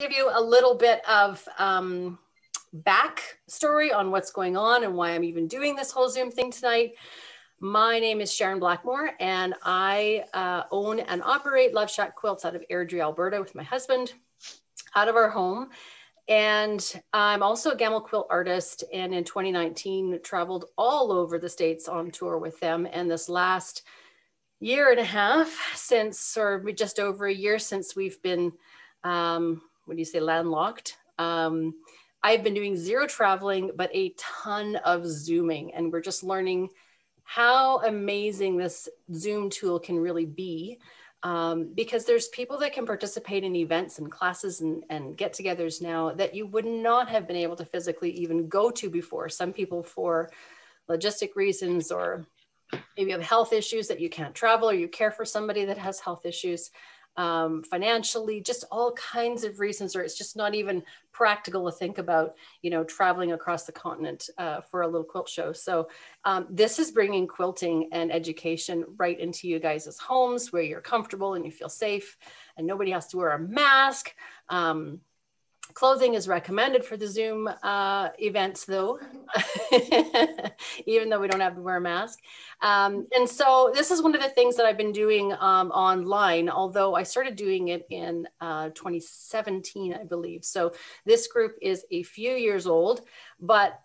Give you a little bit of backstory on what's going on and why I'm even doing this whole Zoom thing tonight. My name is Sharon Blackmore, and I own and operate Love Shack Quilts out of Airdrie, Alberta with my husband out of our home. And I'm also a gamma quilt artist, and in 2019 traveled all over the States on tour with them. And this last year and a half since, or just over a year since we've been what do you say, landlocked. I've been doing zero traveling, but a ton of Zooming. And we're just learning how amazing this Zoom tool can really be. Because there's people that can participate in events and classes and get-togethers now that you would not have been able to physically even go to before. Some people for logistic reasons, or maybe you have health issues that you can't travel, or you care for somebody that has health issues. Financially, just all kinds of reasons, or it's just not even practical to think about, you know, traveling across the continent for a little quilt show. So this is bringing quilting and education right into you guys' homes where you're comfortable and you feel safe and nobody has to wear a mask. Clothing is recommended for the Zoom events though, even though we don't have to wear a mask. And so this is one of the things that I've been doing online, although I started doing it in 2017, I believe. So this group is a few years old, but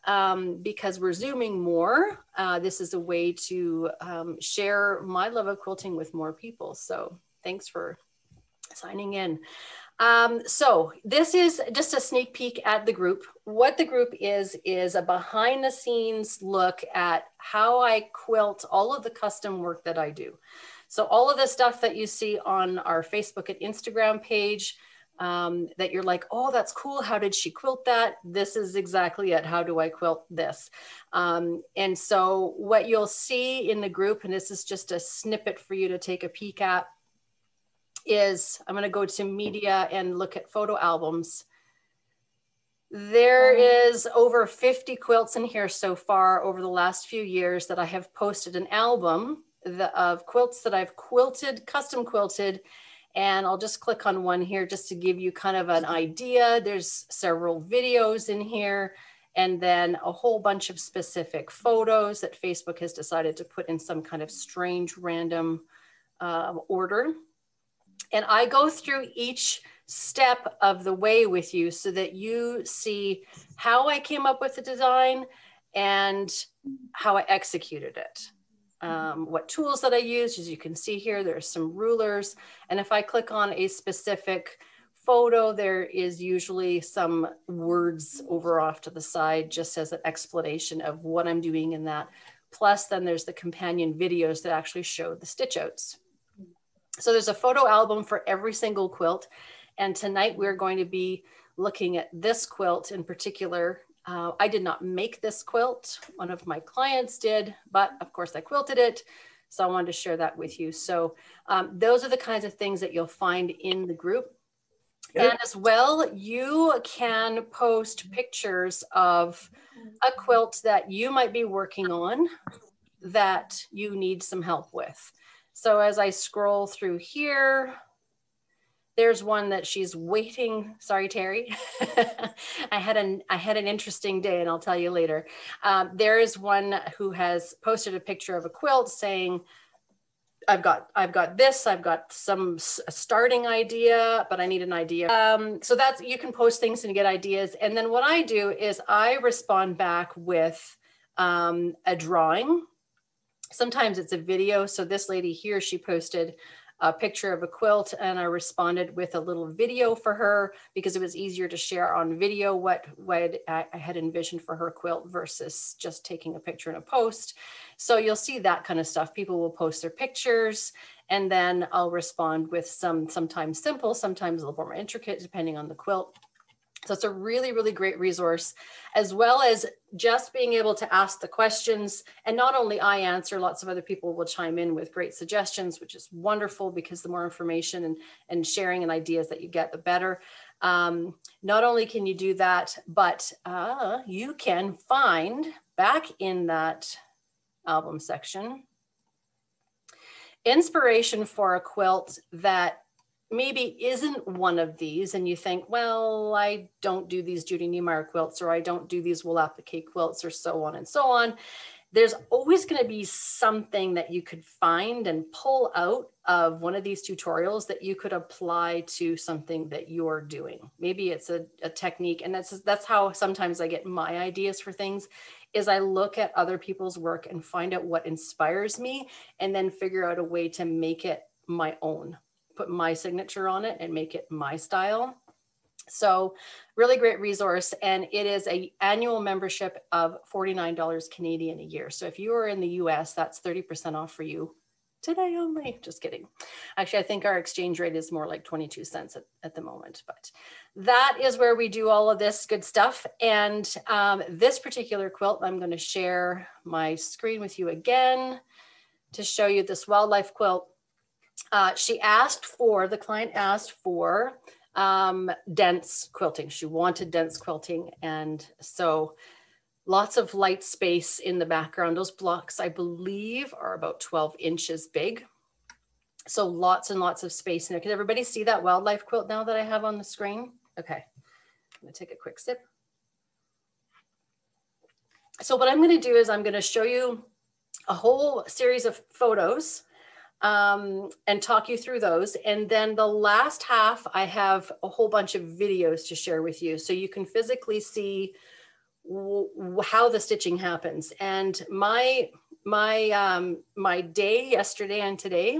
because we're Zooming more, this is a way to share my love of quilting with more people. So thanks for signing in. So this is just a sneak peek at the group. What the group is a behind the scenes look at how I quilt all of the custom work that I do. So all of the stuff that you see on our Facebook and Instagram page that you're like, oh, that's cool. How did she quilt that? This is exactly it. How do I quilt this? And so what you'll see in the group, and this is just a snippet for you to take a peek at, is I'm going to go to media and look at photo albums. There is over 50 quilts in here so far over the last few years that I have posted an album of quilts that I've quilted, custom quilted. And I'll just click on one here just to give you kind of an idea. There's several videos in here, and then a whole bunch of specific photos that Facebook has decided to put in some kind of strange random order. And I go through each step of the way with you so that you see how I came up with the design and how I executed it. What tools that I used. As you can see here, there's some rulers. And if I click on a specific photo, there is usually some words over off to the side, just as an explanation of what I'm doing in that. Plus, then there's the companion videos that actually show the stitch outs. So there's a photo album for every single quilt. And tonight we're going to be looking at this quilt in particular. I did not make this quilt. One of my clients did, but of course I quilted it. So I wanted to share that with you. So those are the kinds of things that you'll find in the group. And as well, you can post pictures of a quilt that you might be working on that you need some help with. So as I scroll through here, there's one that she's waiting. Sorry, Terry. I had an interesting day, and I'll tell you later. There is one who has posted a picture of a quilt saying, I've got this, I've got a starting idea, but I need an idea. So that's, you can post things and get ideas. And then what I do is I respond back with a drawing. Sometimes it's a video. So this lady here, she posted a picture of a quilt and I responded with a little video for her because it was easier to share on video what I had envisioned for her quilt versus just taking a picture in a post. So you'll see that kind of stuff. People will post their pictures and then I'll respond with sometimes simple, sometimes a little more intricate, depending on the quilt. So it's a really, really great resource, as well as just being able to ask the questions. And not only I answer, lots of other people will chime in with great suggestions, which is wonderful because the more information and sharing and ideas that you get, the better. Not only can you do that, but you can find back in that album section, inspiration for a quilt that maybe isn't one of these and you think, well, I don't do these Judy Niemeyer quilts, or I don't do these wool applique quilts, or so on and so on, there's always going to be something that you could find and pull out of one of these tutorials that you could apply to something that you're doing. Maybe it's a technique, and that's how sometimes I get my ideas for things, is I look at other people's work and find out what inspires me, and then figure out a way to make it my own, put my signature on it and make it my style. So really great resource. And it is an annual membership of $49 Canadian a year. So if you are in the US, that's 30% off for you today only. Just kidding. Actually, I think our exchange rate is more like 22 cents at the moment, but that is where we do all of this good stuff. And this particular quilt, I'm going to share my screen with you again to show you this wildlife quilt. The client asked for dense quilting. She wanted dense quilting. And so lots of light space in the background. Those blocks, I believe, are about 12 inches big. So lots and lots of space in there. Can everybody see that wildlife quilt now that I have on the screen? Okay, I'm gonna take a quick sip. So what I'm gonna do is I'm gonna show you a whole series of photos and talk you through those. And then the last half, I have a whole bunch of videos to share with you so you can physically see how the stitching happens. And my day yesterday and today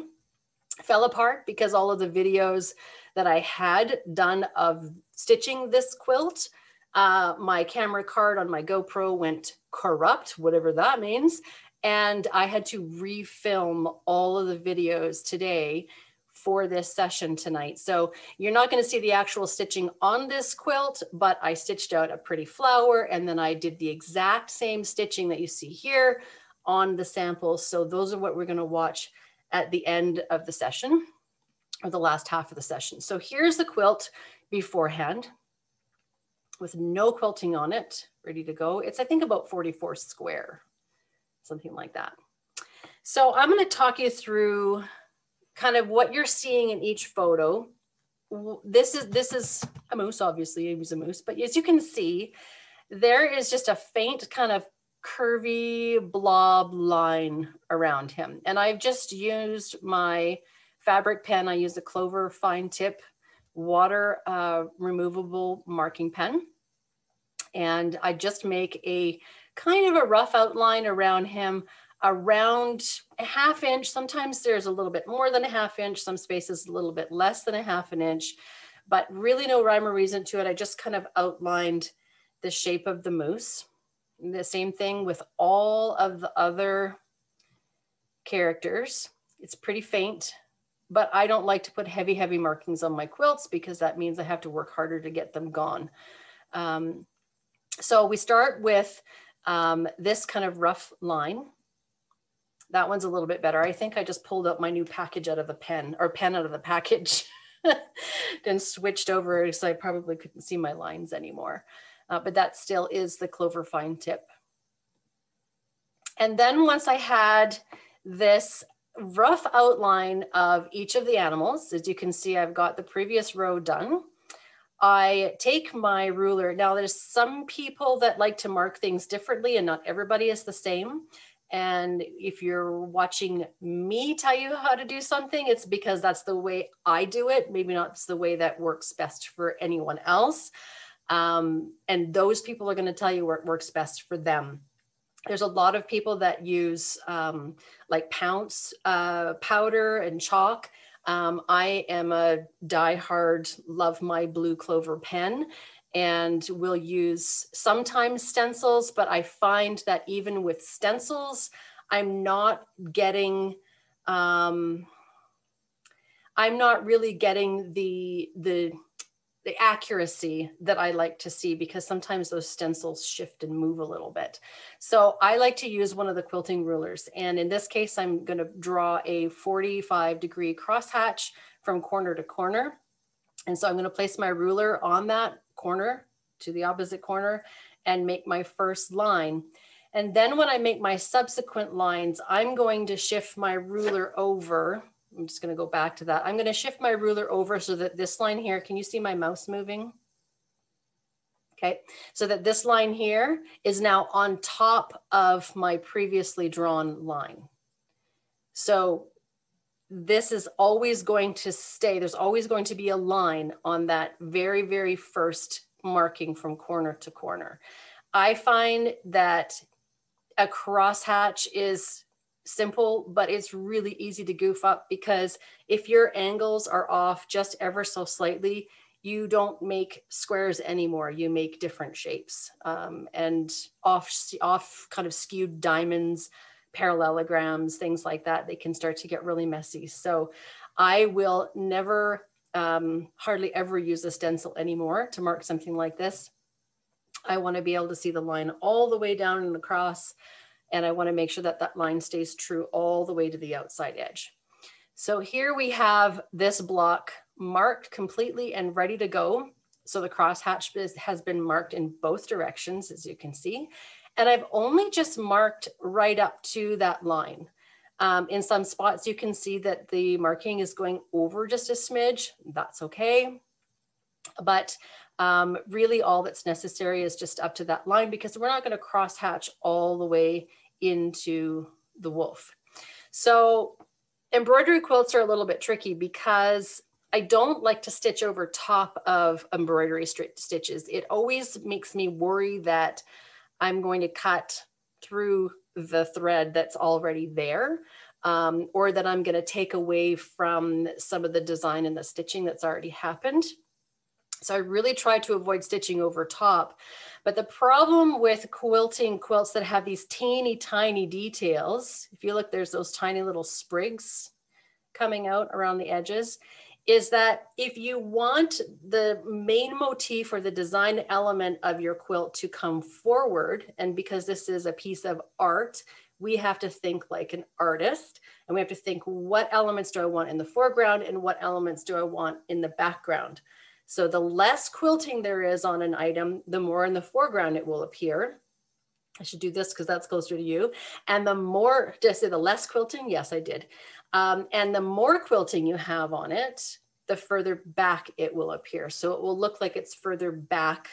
fell apart because all of the videos that I had done of stitching this quilt, my camera card on my GoPro went corrupt, whatever that means. And I had to refilm all of the videos today for this session tonight. So you're not going to see the actual stitching on this quilt, but I stitched out a pretty flower, and then I did the exact same stitching that you see here on the samples. So those are what we're going to watch at the end of the session, or the last half of the session. So here's the quilt beforehand with no quilting on it, ready to go. It's, I think, about 44 square. Something like that. So I'm going to talk you through kind of what you're seeing in each photo. This is a moose, obviously he was a moose, but as you can see, there is just a faint kind of curvy blob line around him. And I've just used my fabric pen. I use a Clover fine tip water removable marking pen. And I just make a kind of a rough outline around him, around a ½ inch. Sometimes there's a little bit more than a ½ inch, some spaces a little bit less than a ½ inch, but really no rhyme or reason to it. I just kind of outlined the shape of the moose. And the same thing with all of the other characters. It's pretty faint, but I don't like to put heavy markings on my quilts because that means I have to work harder to get them gone. So we start with this kind of rough line. That one's a little bit better. I think I just pulled up my new package out of the pen, or pen out of the package, then switched over, so I probably couldn't see my lines anymore. But that still is the Clover fine tip. And then once I had this rough outline of each of the animals, as you can see, I've got the previous row done. I take my ruler. Now there's some people that like to mark things differently, and not everybody is the same. And if you're watching me tell you how to do something, it's because that's the way I do it. Maybe not the way that works best for anyone else. And those people are going to tell you what works best for them. There's a lot of people that use like Pounce powder and chalk. I am a diehard, love my blue Clover pen, and will use sometimes stencils, but I find that even with stencils, I'm not getting, I'm not really getting the accuracy that I like to see, because sometimes those stencils shift and move a little bit. So I like to use one of the quilting rulers. And in this case, I'm going to draw a 45-degree crosshatch from corner to corner. And so I'm going to place my ruler on that corner to the opposite corner and make my first line. And then when I make my subsequent lines, I'm going to shift my ruler over. I'm just going to go back to that. I'm going to shift my ruler over so that this line here, can you see my mouse moving? Okay, so that this line here is now on top of my previously drawn line. So this is always going to stay. There's always going to be a line on that very, very first marking from corner to corner. I find that a crosshatch is simple, but it's really easy to goof up, because if your angles are off just ever so slightly, you don't make squares anymore. You make different shapes, and off kind of skewed diamonds, parallelograms, things like that. They can start to get really messy. So I will never, hardly ever use a stencil anymore to mark something like this. I want to be able to see the line all the way down and across, and I want to make sure that that line stays true all the way to the outside edge. So here we have this block marked completely and ready to go. So the crosshatch has been marked in both directions, as you can see. And I've only just marked right up to that line. In some spots, you can see that the marking is going over just a smidge. That's okay. But really all that's necessary is just up to that line, because we're not going to crosshatch all the way into the wolf. So embroidery quilts are a little bit tricky because I don't like to stitch over top of embroidery stitches. It always makes me worry that I'm going to cut through the thread that's already there, or that I'm going to take away from some of the design and the stitching that's already happened. So I really try to avoid stitching over top. But the problem with quilting quilts that have these teeny tiny details, if you look, there's those tiny little sprigs coming out around the edges, is that if you want the main motif or the design element of your quilt to come forward, and because this is a piece of art, we have to think like an artist, and we have to think, what elements do I want in the foreground and what elements do I want in the background? So the less quilting there is on an item, the more in the foreground it will appear. I should do this because that's closer to you. And the more, did I say the less quilting? Yes, I did. And the more quilting you have on it, the further back it will appear. So it will look like it's further back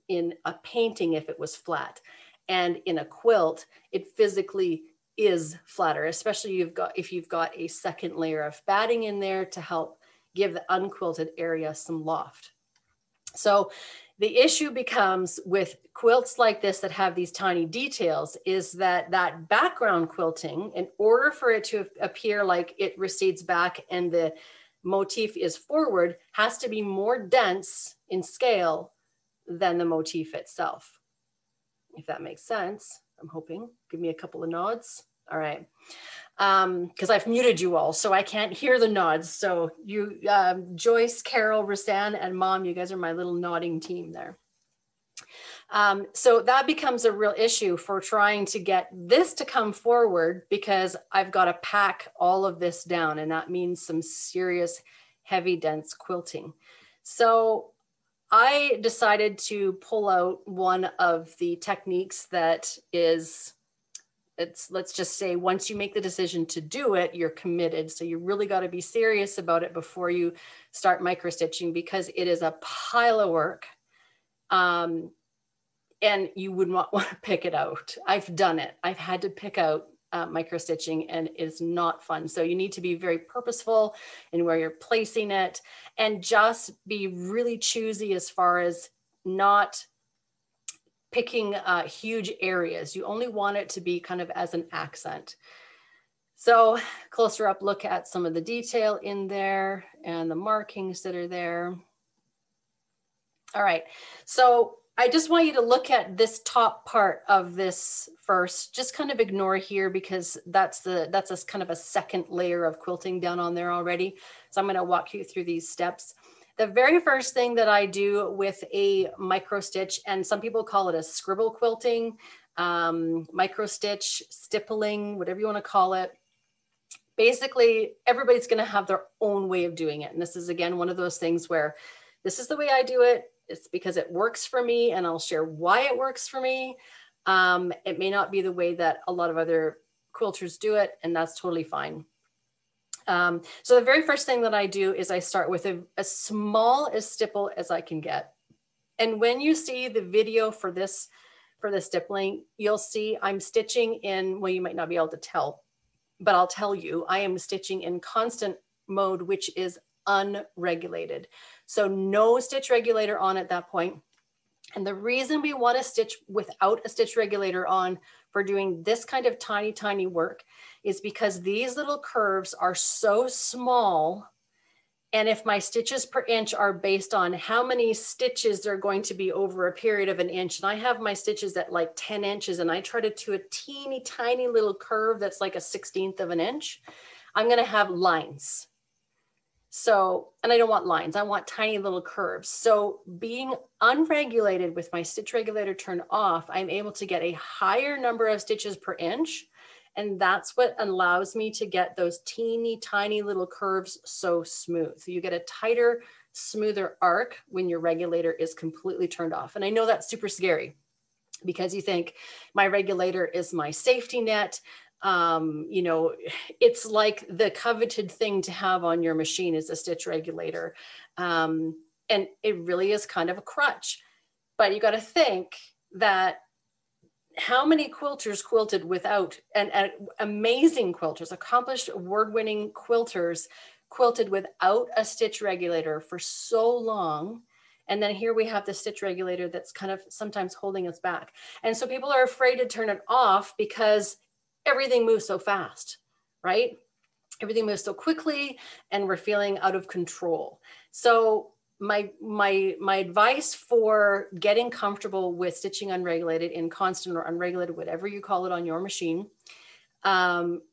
in a painting if it was flat. And in a quilt, it physically is flatter, especially if you've got a second layer of batting in there to help give the unquilted area some loft. So the issue becomes with quilts like this that have these tiny details is that that background quilting, in order for it to appear like it recedes back and the motif is forward, has to be more dense in scale than the motif itself. If that makes sense, I'm hoping. Give me a couple of nods. All right. Because I've muted you all, so I can't hear the nods. So you, Joyce, Carol, Rosanne, and Mom, you guys are my little nodding team there. So that becomes a real issue for trying to get this to come forward, because I've got to pack all of this down, and that means some serious, heavy, dense quilting. So I decided to pull out one of the techniques that is, let's just say, once you make the decision to do it, you're committed. So you really got to be serious about it before you start microstitching, because it is a pile of work. And you would not want to pick it out. I've done it. I've had to pick out microstitching, and it's not fun. So you need to be very purposeful in where you're placing it, and just be really choosy as far as not picking huge areas. You only want it to be kind of as an accent. So closer up look at some of the detail in there and the markings that are there. All right, so I just want you to look at this top part of this first. Just kind of ignore here, because that's a kind of a second layer of quilting down on there already. So I'm going to walk you through these steps. The very first thing that I do with a micro stitch, and some people call it a scribble quilting, micro stitch, stippling, whatever you want to call it. Basically, everybody's going to have their own way of doing it. And this is, again, one of those things where this is the way I do it. It's because it works for me, and I'll share why it works for me. It may not be the way that a lot of other quilters do it, and that's totally fine. So the very first thing that I do is I start with as small a stipple as I can get. And when you see the video for this stippling, you'll see I'm stitching in, well, you might not be able to tell, but I'll tell you, I am stitching in constant mode, which is unregulated. So no stitch regulator on at that point. And the reason we want to stitch without a stitch regulator on for doing this kind of tiny, tiny work is because these little curves are so small. And if my stitches per inch are based on how many stitches they're going to be over a period of an inch, and I have my stitches at like 10 inches and I try to do a teeny tiny little curve that's like a 1/16 of an inch, I'm going to have lines. So, and I don't want lines, I want tiny little curves. So being unregulated with my stitch regulator turned off, I'm able to get a higher number of stitches per inch. And that's what allows me to get those teeny tiny little curves so smooth. So you get a tighter, smoother arc when your regulator is completely turned off. And I know that's super scary because you think my regulator is my safety net. You know, it's like the coveted thing to have on your machine is a stitch regulator. And it really is kind of a crutch, but you got to think that how many quilters quilted without, and amazing quilters, accomplished award-winning quilters quilted without a stitch regulator for so long. And then here we have the stitch regulator that's kind of sometimes holding us back. And so people are afraid to turn it off because everything moves so fast, right? Everything moves so quickly and we're feeling out of control. So my advice for getting comfortable with stitching unregulated in constant or unregulated, whatever you call it on your machine,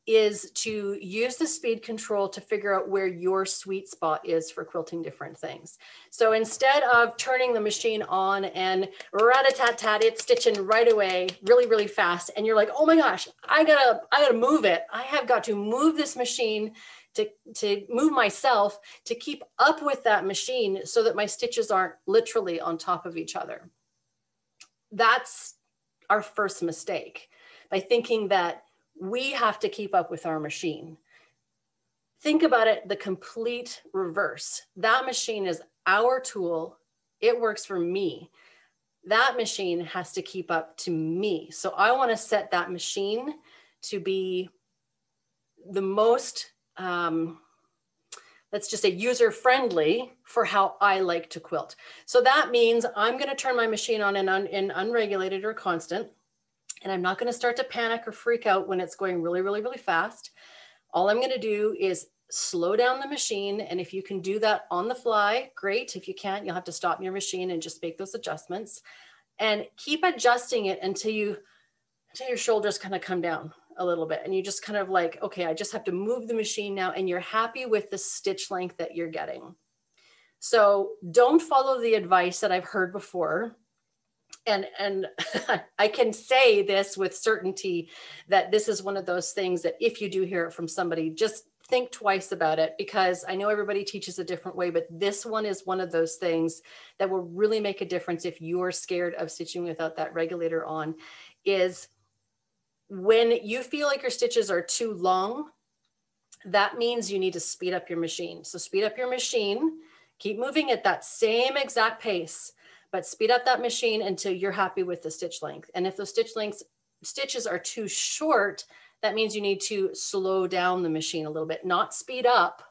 is to use the speed control to figure out where your sweet spot is for quilting different things. So instead of turning the machine on and rat-a-tat-tat, it's stitching right away, really, really fast. And you're like, oh my gosh, I gotta move it. I have got to move this machine to move myself to keep up with that machine so that my stitches aren't literally on top of each other. That's our first mistake, by thinking that we have to keep up with our machine. Think about it the complete reverse. That machine is our tool. It works for me. That machine has to keep up to me. So I want to set that machine to be the most, let's just say, user-friendly for how I like to quilt. So that means I'm going to turn my machine on in unregulated or constant. And I'm not going to start to panic or freak out when it's going really, really, really fast. All I'm going to do is slow down the machine. And if you can do that on the fly, great. If you can't, you'll have to stop your machine and just make those adjustments. And keep adjusting it until your shoulders kind of come down a little bit. And you just kind of like, okay, I just have to move the machine now. And you're happy with the stitch length that you're getting. So don't follow the advice that I've heard before. And I can say this with certainty that this is one of those things that if you do hear it from somebody, just think twice about it, because I know everybody teaches a different way, but this one is one of those things that will really make a difference if you're scared of stitching without that regulator on. Is when you feel like your stitches are too long, that means you need to speed up your machine. So speed up your machine, keep moving at that same exact pace, but speed up that machine until you're happy with the stitch length. And if those stitches are too short, that means you need to slow down the machine a little bit, not speed up.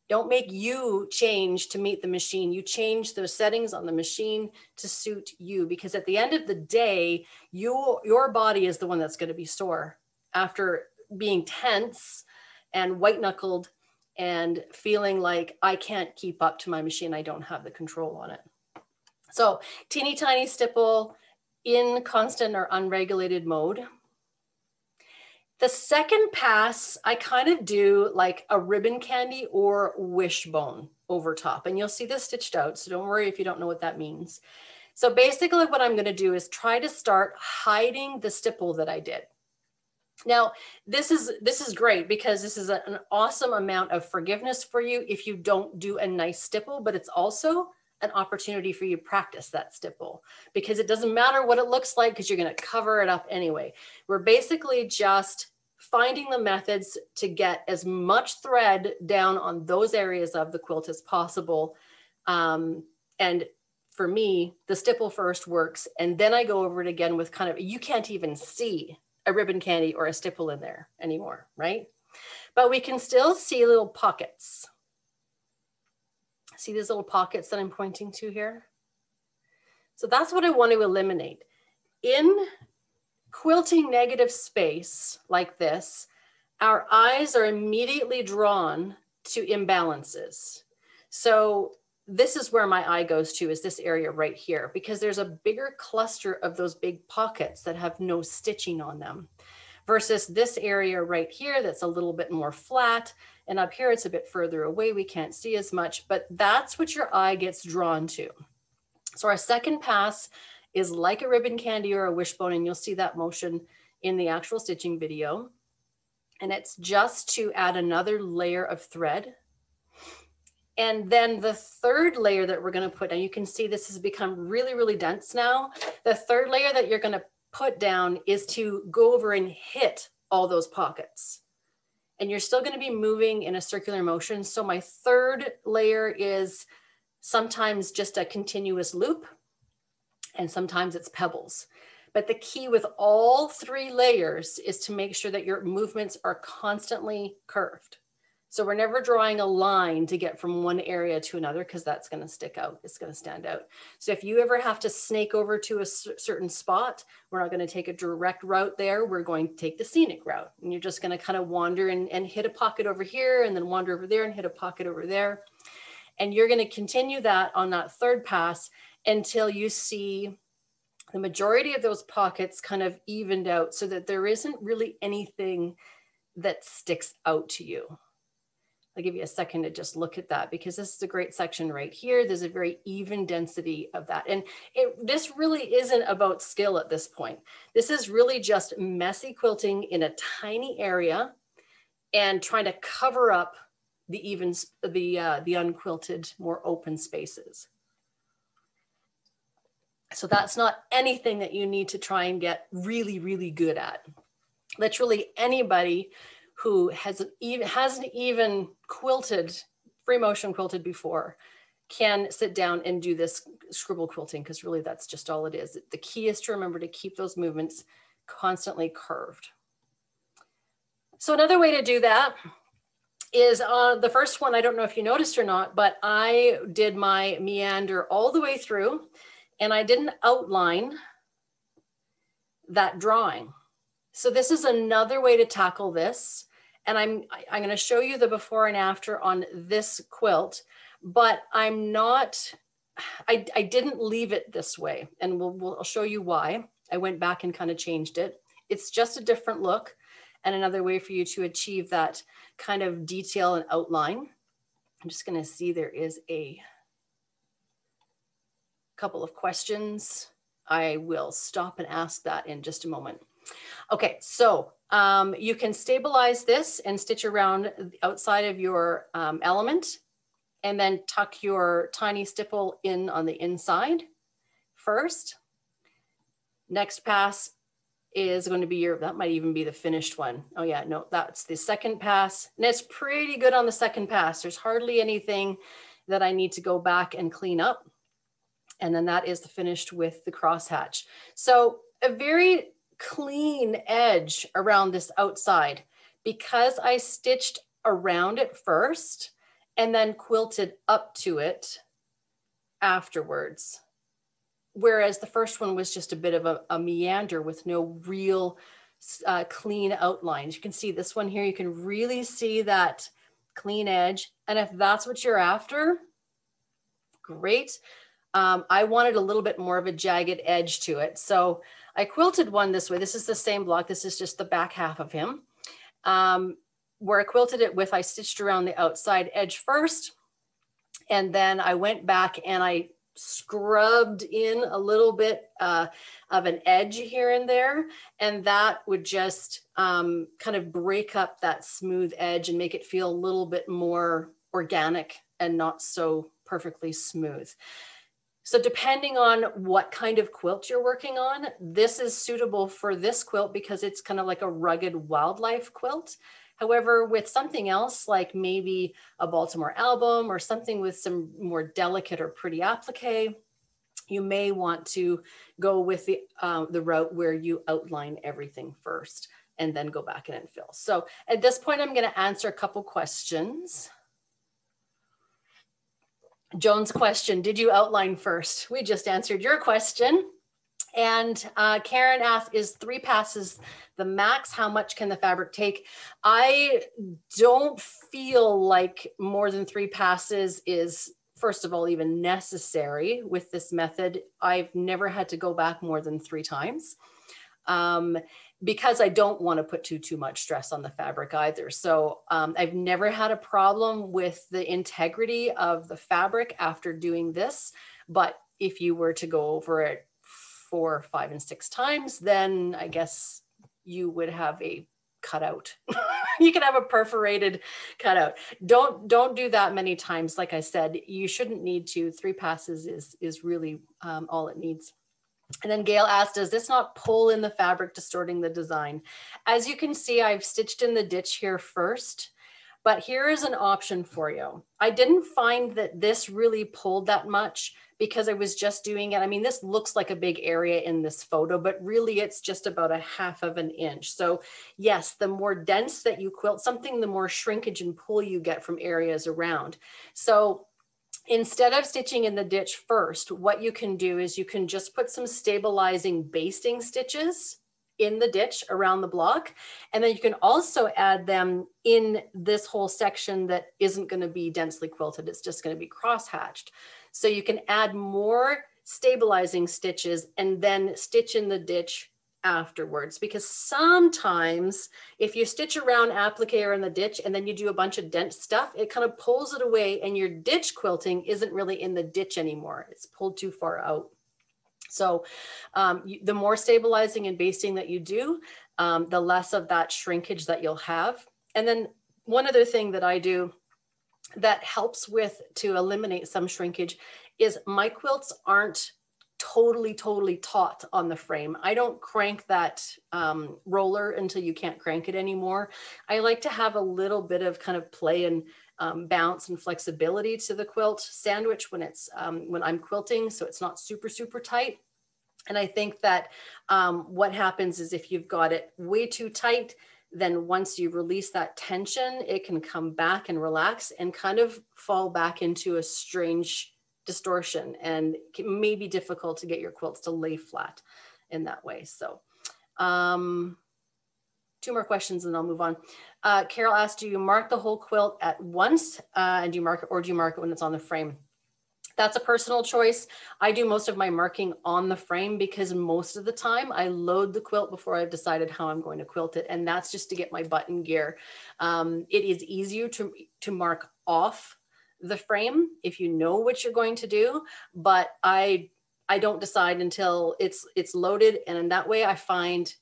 Don't make you change to meet the machine. You change those settings on the machine to suit you, because at the end of the day, your body is the one that's going to be sore after being tense and white knuckled and feeling like I can't keep up to my machine. I don't have the control on it. So teeny tiny stipple in constant or unregulated mode. The second pass, I kind of do like a ribbon candy or wishbone over top, and you'll see this stitched out. So don't worry if you don't know what that means. So basically what I'm going to do is try to start hiding the stipple that I did. Now, this is great because this is an awesome amount of forgiveness for you if you don't do a nice stipple, but it's also an opportunity for you to practice that stipple, because it doesn't matter what it looks like because you're going to cover it up anyway. We're basically just finding the methods to get as much thread down on those areas of the quilt as possible. And for me, the stipple first works, and then I go over it again with kind of, you can't even see a ribbon candy or a stipple in there anymore, right? But we can still see little pockets. See these little pockets that I'm pointing to here? So that's what I want to eliminate. In quilting negative space like this, our eyes are immediately drawn to imbalances. So this is where my eye goes to, is this area right here, because there's a bigger cluster of those big pockets that have no stitching on them, versus this area right here that's a little bit more flat, and up here it's a bit further away, we can't see as much, but that's what your eye gets drawn to. So our second pass is like a ribbon candy or a wishbone, and you'll see that motion in the actual stitching video. And it's just to add another layer of thread. And then the third layer that we're going to put, and you can see this has become really, really dense now. The third layer that you're going to put down is to go over and hit all those pockets. And you're still going to be moving in a circular motion. So my third layer is sometimes just a continuous loop, and sometimes it's pebbles. But the key with all three layers is to make sure that your movements are constantly curved. So we're never drawing a line to get from one area to another, because that's going to stick out. It's going to stand out. So if you ever have to snake over to a certain spot, we're not going to take a direct route there. We're going to take the scenic route. And you're just going to kind of wander and hit a pocket over here, and then wander over there and hit a pocket over there. And you're going to continue that on that third pass until you see the majority of those pockets kind of evened out, so that there isn't really anything that sticks out to you. I'll give you a second to just look at that, because this is a great section right here. There's a very even density of that. And this really isn't about skill at this point. This is really just messy quilting in a tiny area and trying to cover up the unquilted, more open spaces. So that's not anything that you need to try and get really, really good at. Literally anybody who hasn't even quilted, free motion quilted before, can sit down and do this scribble quilting, because really that's just all it is. The key is to remember to keep those movements constantly curved. So another way to do that is the first one, I don't know if you noticed or not, but I did my meander all the way through, and I didn't outline that drawing. So this is another way to tackle this. And I'm going to show you the before and after on this quilt, but I didn't leave it this way. And I'll show you why. I went back and kind of changed it. It's just a different look and another way for you to achieve that kind of detail and outline. I'm just going to see there is a couple of questions. I will stop and ask that in just a moment. Okay, so you can stabilize this and stitch around outside of your element, and then tuck your tiny stipple in on the inside first. Next pass is going to be that might even be the finished one. Oh yeah, no, that's the second pass. And it's pretty good on the second pass. There's hardly anything that I need to go back and clean up. And then that is the finished with the crosshatch. So a very clean edge around this outside, because I stitched around it first and then quilted up to it afterwards. Whereas the first one was just a bit of a meander with no real clean outlines. You can see this one here, you can really see that clean edge. And if that's what you're after, great. I wanted a little bit more of a jagged edge to it. So I quilted one this way. This is the same block. This is just the back half of him. Where I quilted it with, I stitched around the outside edge first. And then I went back and I scrubbed in a little bit of an edge here and there. And that would just kind of break up that smooth edge and make it feel a little bit more organic and not so perfectly smooth. So depending on what kind of quilt you're working on, this is suitable for this quilt because it's kind of like a rugged wildlife quilt. However, with something else, like maybe a Baltimore album or something with some more delicate or pretty applique, you may want to go with the route where you outline everything first and then go back in and fill. So at this point, I'm going to answer a couple questions. Joan's question, did you outline first? We just answered your question. And Karen asked, is 3 passes the max? How much can the fabric take? I don't feel like more than 3 passes is, first of all, even necessary with this method. I've never had to go back more than 3 times because I don't want to put too much stress on the fabric either. So I've never had a problem with the integrity of the fabric after doing this. But if you were to go over it 4, 5, and 6 times, then I guess you would have a cutout. You can have a perforated cutout. Don't do that many times. Like I said, you shouldn't need to. 3 passes is really all it needs. And then Gail asked, does this not pull in the fabric, distorting the design? As you can see, I've stitched in the ditch here first, but here is an option for you. I didn't find that this really pulled that much because I was just doing it. I mean, this looks like a big area in this photo, but really it's just about 1/2 inch. So yes, the more dense that you quilt something, the more shrinkage and pull you get from areas around. So instead of stitching in the ditch first, what you can do is you can just put some stabilizing basting stitches in the ditch around the block. And then you can also add them in this whole section that isn't going to be densely quilted. It's just going to be cross-hatched. So you can add more stabilizing stitches and then stitch in the ditch afterwards, because sometimes if you stitch around applique or in the ditch and then you do a bunch of dense stuff, it kind of pulls it away and your ditch quilting isn't really in the ditch anymore. It's pulled too far out. So the more stabilizing and basting that you do, the less of that shrinkage that you'll have. And then one other thing that I do that helps with to eliminate some shrinkage is my quilts aren't totally taut on the frame. I don't crank that roller until you can't crank it anymore. I like to have a little bit of kind of play and bounce and flexibility to the quilt sandwich when it's when I'm quilting, so it's not super tight. And I think that what happens is if you've got it way too tight, then once you release that tension, it can come back and relax and kind of fall back into a strange distortion, and it may be difficult to get your quilts to lay flat in that way. So 2 more questions and I'll move on. Carol asked, do you mark the whole quilt at once and do you mark it when it's on the frame? That's a personal choice. I do most of my marking on the frame because most of the time I load the quilt before I've decided how I'm going to quilt it. And that's just to get my button gear. It is easier to mark off the frame if you know what you're going to do, but I don't decide until it's loaded. And in that way I find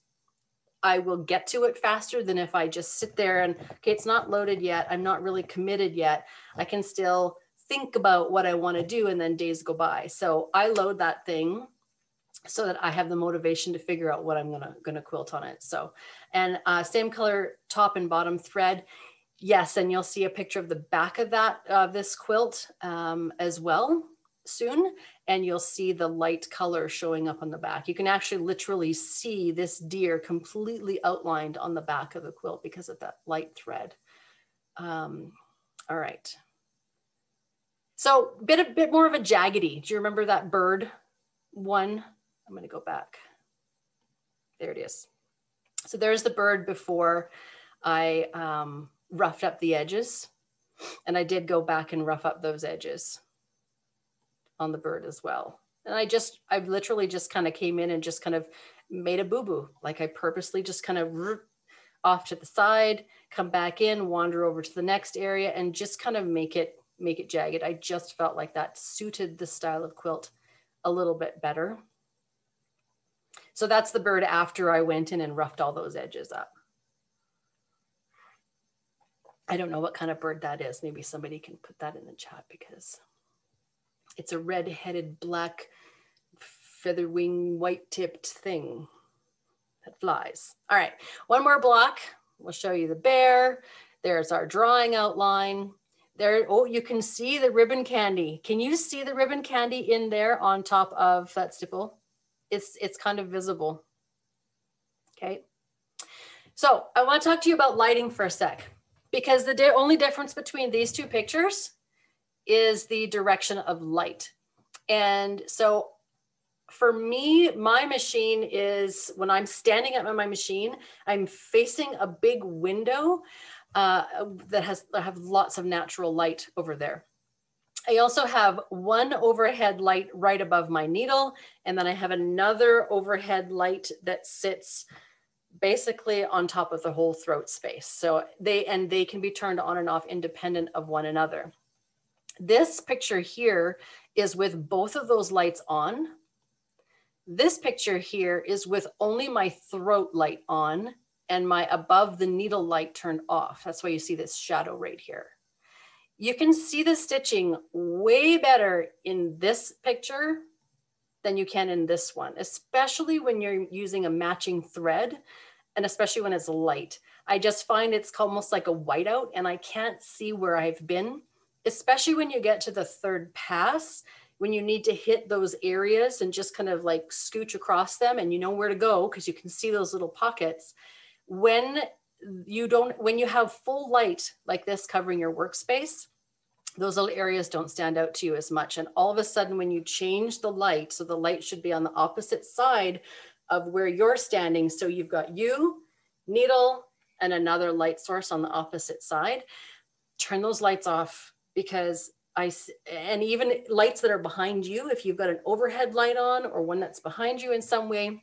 I will get to it faster than if I just sit there and, okay, it's not loaded yet. I'm not really committed yet. I can still think about what I want to do and then days go by. So I load that thing so that I have the motivation to figure out what I'm gonna quilt on it. So, and same color top and bottom thread. Yes, and you'll see a picture of the back of that, this quilt as well soon. And you'll see the light color showing up on the back. You can actually literally see this deer completely outlined on the back of the quilt because of that light thread. All right. So a bit more of a jaggedy. Do you remember that bird one? I'm going to go back. There it is. So there's the bird before I roughed up the edges. And I did go back and rough up those edges on the bird as well. And I literally just kind of came in and just kind of made a boo-boo. Like I purposely just kind of off to the side, come back in, wander over to the next area and just kind of make it jagged. I just felt like that suited the style of quilt a little bit better. So that's the bird after I went in and roughed all those edges up. I don't know what kind of bird that is. Maybe somebody can put that in the chat because It's a red-headed, black, feather wing, white-tipped thing that flies. All right, one more block. We'll show you the bear. There's our drawing outline. There, oh, you can see the ribbon candy. Can you see the ribbon candy in there on top of that stipple? It's kind of visible. Okay. So I want to talk to you about lighting for a sec, because the only difference between these two pictures is the direction of light. And so for me, my machine is, when I'm standing at my machine, I'm facing a big window that have lots of natural light over there. I also have one overhead light right above my needle, and then I have another overhead light that sits basically on top of the whole throat space. So they can be turned on and off independent of one another. This picture here is with both of those lights on. This picture here is with only my throat light on and my above the needle light turned off. That's why you see this shadow right here. You can see the stitching way better in this picture than you can in this one, especially when you're using a matching thread, and especially when it's light. I just find it's almost like a whiteout and I can't see where I've been, especially when you get to the third pass, when you need to hit those areas and just kind of like scooch across them and you know where to go because you can see those little pockets. When you have full light like this covering your workspace, those little areas don't stand out to you as much. And all of a sudden when you change the light, so the light should be on the opposite side of where you're standing. So you've got you, needle, and another light source on the opposite side. Turn those lights off, because and even lights that are behind you, if you've got an overhead light on or one that's behind you in some way,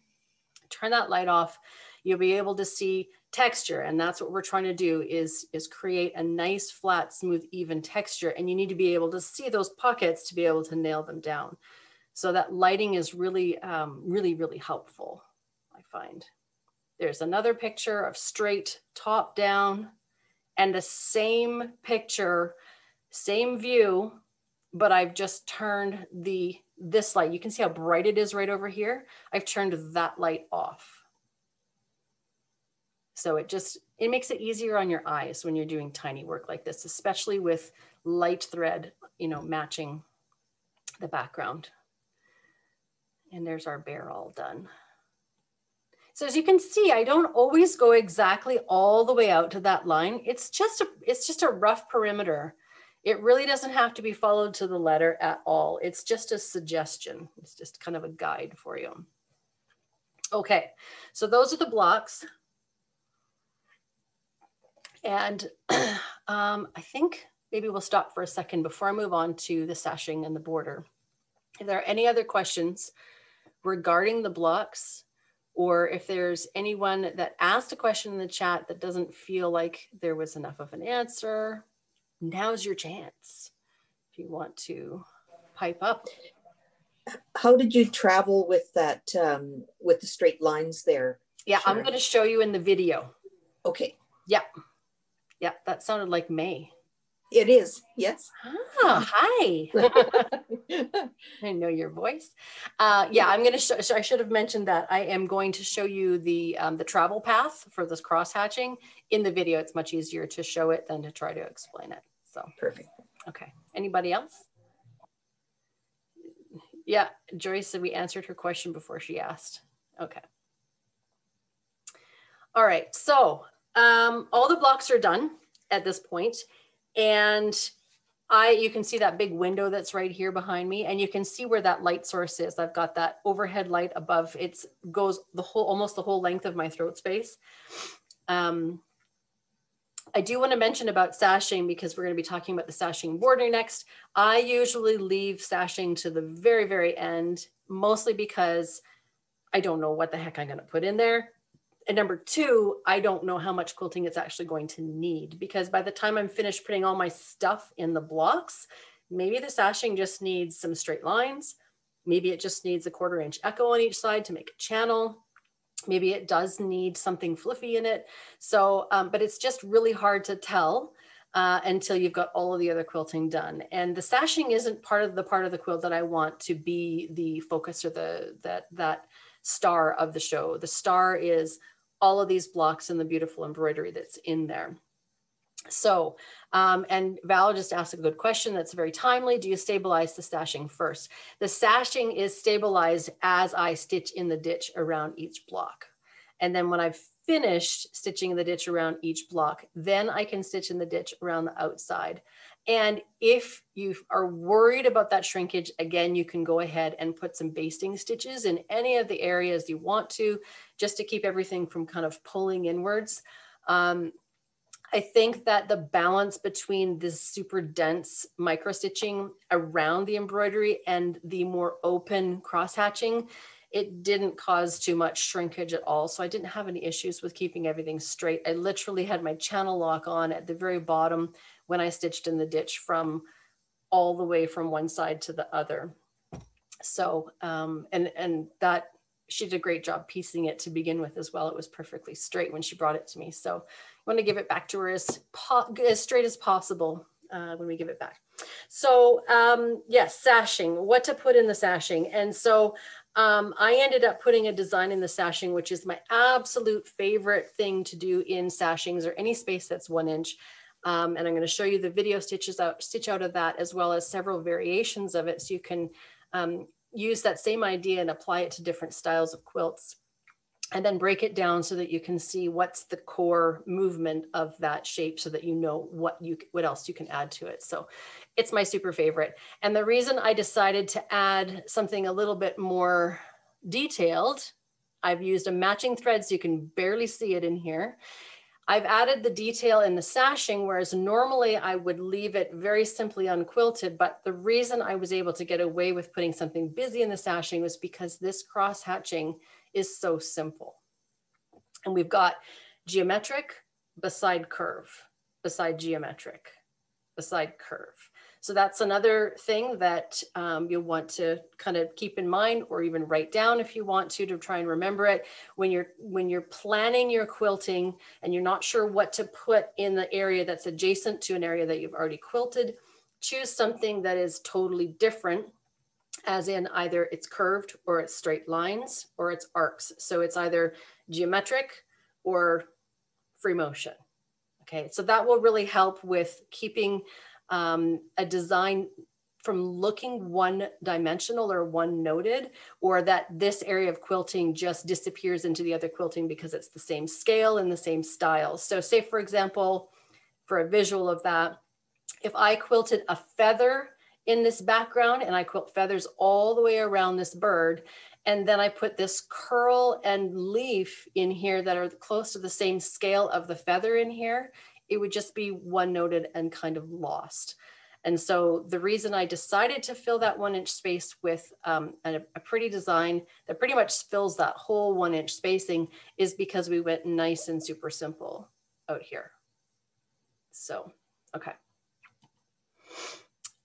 turn that light off. You'll be able to see texture. And that's what we're trying to do is create a nice, flat, smooth, even texture. And you need to be able to see those pockets to be able to nail them down. So that lighting is really, really helpful, I find. There's another picture of straight top down and the same picture, same view, but I've just turned this light. You can see how bright it is right over here. I've turned that light off. So it makes it easier on your eyes when you're doing tiny work like this, especially with light thread, matching the background. And there's our bear all done. So as you can see, I don't always go exactly all the way out to that line. It's just a rough perimeter. It really doesn't have to be followed to the letter at all. It's just a suggestion. It's just kind of a guide for you. Okay, so those are the blocks. And I think maybe we'll stop for a second before I move on to the sashing and the border. If there are any other questions regarding the blocks, or if there's anyone that asked a question in the chat that doesn't feel like there was enough of an answer, now's your chance if you want to pipe up. How did you travel with that, with the straight lines there? Yeah, Sharon? I'm going to show you in the video. Okay. Yeah. Yeah, that sounded like May. It is, yes. Ah, hi. I know your voice. Yeah, I'm going to show, I should have mentioned that I am going to show you the travel path for this cross hatching in the video. It's much easier to show it than to try to explain it. So perfect. Okay. Anybody else? Yeah, Joyce said we answered her question before she asked. Okay. All right. So all the blocks are done at this point, and you can see that big window that's right here behind me, and you can see where that light source is. I've got that overhead light above. It goes almost the whole length of my throat space. I do want to mention about sashing, because we're going to be talking about the sashing border next. I usually leave sashing to the very, very end, mostly because I don't know what the heck I'm going to put in there. And number two, I don't know how much quilting it's actually going to need, because by the time I'm finished putting all my stuff in the blocks, maybe the sashing just needs some straight lines. Maybe it just needs a 1/4 inch echo on each side to make a channel. Maybe it does need something fluffy in it. So, but it's just really hard to tell until you've got all of the other quilting done. And the sashing isn't part of the quilt that I want to be the focus or that star of the show. The star is all of these blocks and the beautiful embroidery that's in there. So, and Val just asked a good question that's very timely. Do you stabilize the sashing first? The sashing is stabilized as I stitch in the ditch around each block. And then when I've finished stitching the ditch around each block, then I can stitch in the ditch around the outside. And if you are worried about that shrinkage, again, you can go ahead and put some basting stitches in any of the areas you want to, just to keep everything from kind of pulling inwards. I think that the balance between this super dense micro stitching around the embroidery and the more open cross hatching, it didn't cause too much shrinkage at all. So I didn't have any issues with keeping everything straight. I literally had my channel lock on at the very bottom when I stitched in the ditch from all the way from one side to the other. So, and that, she did a great job piecing it to begin with as well. It was perfectly straight when she brought it to me. So I want to give it back to her as straight as possible when we give it back. So yes, sashing, what to put in the sashing. And so I ended up putting a design in the sashing, which is my absolute favorite thing to do in sashings or any space that's 1 inch. And I'm going to show you the video stitch out of that, as well as several variations of it. So you can use that same idea and apply it to different styles of quilts, and then break it down so that you can see what's the core movement of that shape, so that you know what else you can add to it. So it's my super favorite. And the reason I decided to add something a little bit more detailed, I've used a matching thread so you can barely see it in here. I've added the detail in the sashing, whereas normally I would leave it very simply unquilted. But the reason I was able to get away with putting something busy in the sashing was because this cross hatching is so simple. And we've got geometric beside curve, beside geometric, beside curve. So that's another thing that you'll want to kind of keep in mind, or even write down if you want to try and remember it. When you're planning your quilting and you're not sure what to put in the area that's adjacent to an area that you've already quilted, choose something that is totally different, as in either it's curved or it's straight lines or it's arcs. So it's either geometric or free motion. Okay, so that will really help with keeping a design from looking one dimensional or one noted, or that this area of quilting just disappears into the other quilting because it's the same scale and the same style. So say, for example, for a visual of that, if I quilted a feather in this background and I quilt feathers all the way around this bird, and then I put this curl and leaf in here that are close to the same scale of the feather in here, it would just be one noted and kind of lost. And so the reason I decided to fill that 1 inch space with a pretty design that pretty much fills that whole 1 inch spacing is because we went nice and super simple out here. So, okay.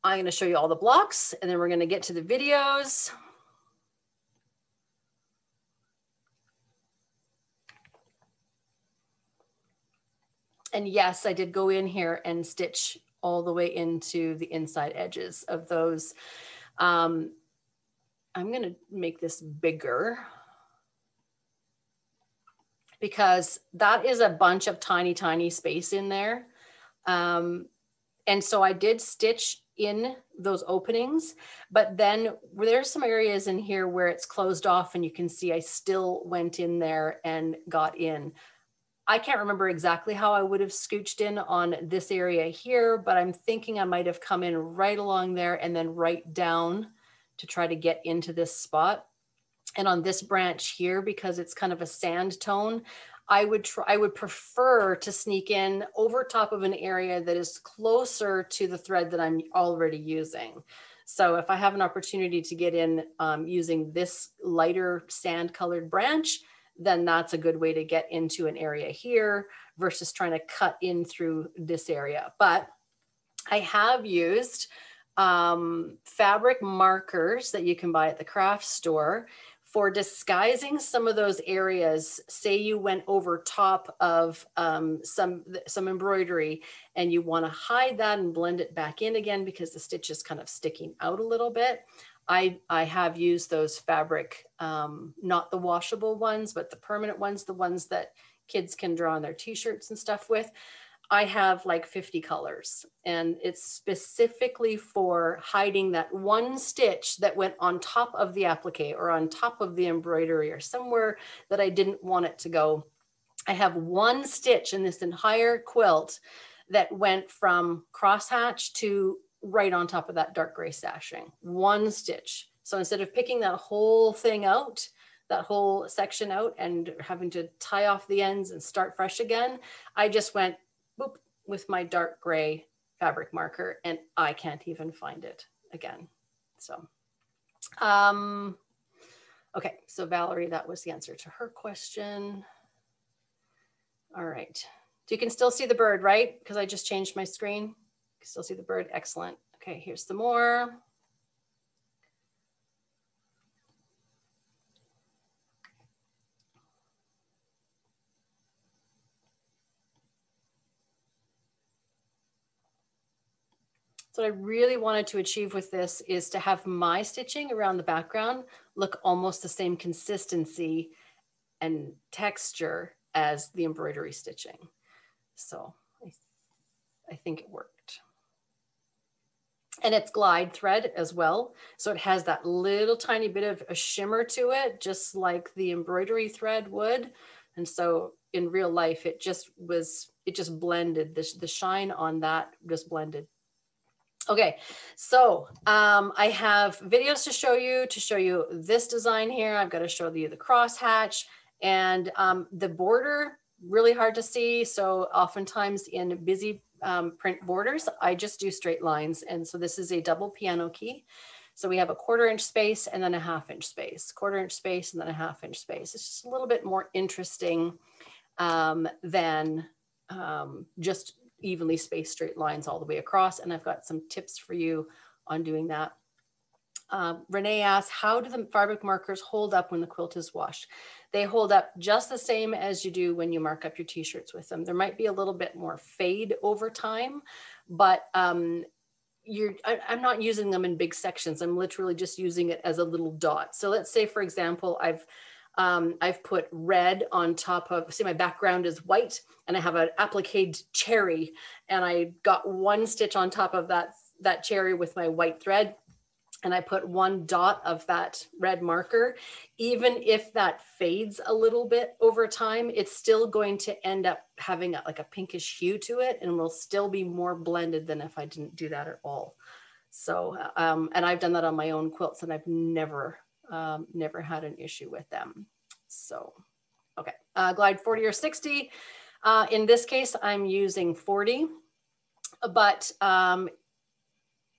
I'm going to show you all the blocks, and then we're going to get to the videos. And yes, I did go in here and stitch all the way into the inside edges of those. I'm going to make this bigger because that is a bunch of tiny, tiny space in there. And so I did stitch in those openings, but then there's some areas in here where it's closed off, and you can see I still went in there and got in. I can't remember exactly how I would have scooched in on this area here, but I'm thinking I might have come in right along there and then right down to try to get into this spot. And on this branch here, because it's kind of a sand tone, I would prefer to sneak in over top of an area that is closer to the thread that I'm already using. So if I have an opportunity to get in using this lighter sand colored branch, then that's a good way to get into an area here versus trying to cut in through this area. But I have used fabric markers that you can buy at the craft store For disguising some of those areas, say you went over top of some embroidery and you want to hide that and blend it back in again because the stitch is kind of sticking out a little bit. I have used those fabric, not the washable ones, but the permanent ones, the ones that kids can draw on their t-shirts and stuff with. I have like 50 colors, and it's specifically for hiding that one stitch that went on top of the applique or on top of the embroidery or somewhere that I didn't want it to go. I have one stitch in this entire quilt that went from crosshatch to right on top of that dark gray sashing, one stitch. So instead of picking that whole thing out, that whole section out and having to tie off the ends and start fresh again, I just went boop, with my dark gray fabric marker, and I can't even find it again. So, okay, so Valerie, that was the answer to her question. All right, you can still see the bird, right? Because I just changed my screen. You can still see the bird, excellent. Okay, here's some more. So what I really wanted to achieve with this is to have my stitching around the background look almost the same consistency and texture as the embroidery stitching. So I think it worked. And it's glide thread as well. So it has that little tiny bit of a shimmer to it, just like the embroidery thread would. And so in real life, it just blended, the shine on that just blended. Okay, so I have videos to show you this design here. I've got to show you the crosshatch and the border, really hard to see. So oftentimes in busy print borders, I just do straight lines. And so this is a double piano key. So we have a 1/4 inch space and then a 1/2 inch space, 1/4 inch space and then a 1/2 inch space. It's just a little bit more interesting than just evenly spaced straight lines all the way across. And I've got some tips for you on doing that. Renee asks, how do the fabric markers hold up when the quilt is washed? They hold up just the same as you do when you mark up your t-shirts with them. There might be a little bit more fade over time, but I'm not using them in big sections. I'm literally just using it as a little dot. So let's say, for example, I've put red on top of, see, my background is white and I have an appliqued cherry and I got one stitch on top of that cherry with my white thread. And I put one dot of that red marker. Even if that fades a little bit over time, it's still going to end up having like a pinkish hue to it and will still be more blended than if I didn't do that at all. So, and I've done that on my own quilts and I've never had an issue with them. So, okay, glide 40 or 60. In this case, I'm using 40, but,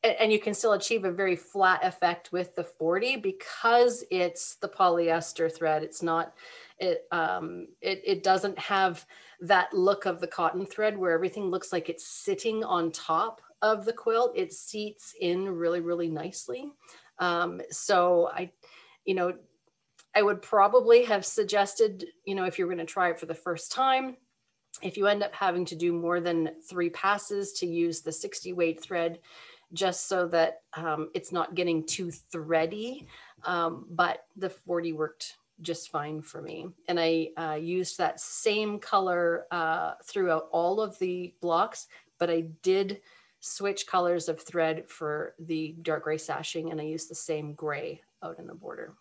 and you can still achieve a very flat effect with the 40 because it's the polyester thread. It's not, it doesn't have that look of the cotton thread where everything looks like it's sitting on top of the quilt. It seats in really, really nicely. So I would probably have suggested, if you're going to try it for the first time, if you end up having to do more than 3 passes, to use the 60 weight thread, just so that it's not getting too thready. But the 40 worked just fine for me. And I used that same color throughout all of the blocks, but I did switch colors of thread for the dark gray sashing, and I used the same gray out in the border.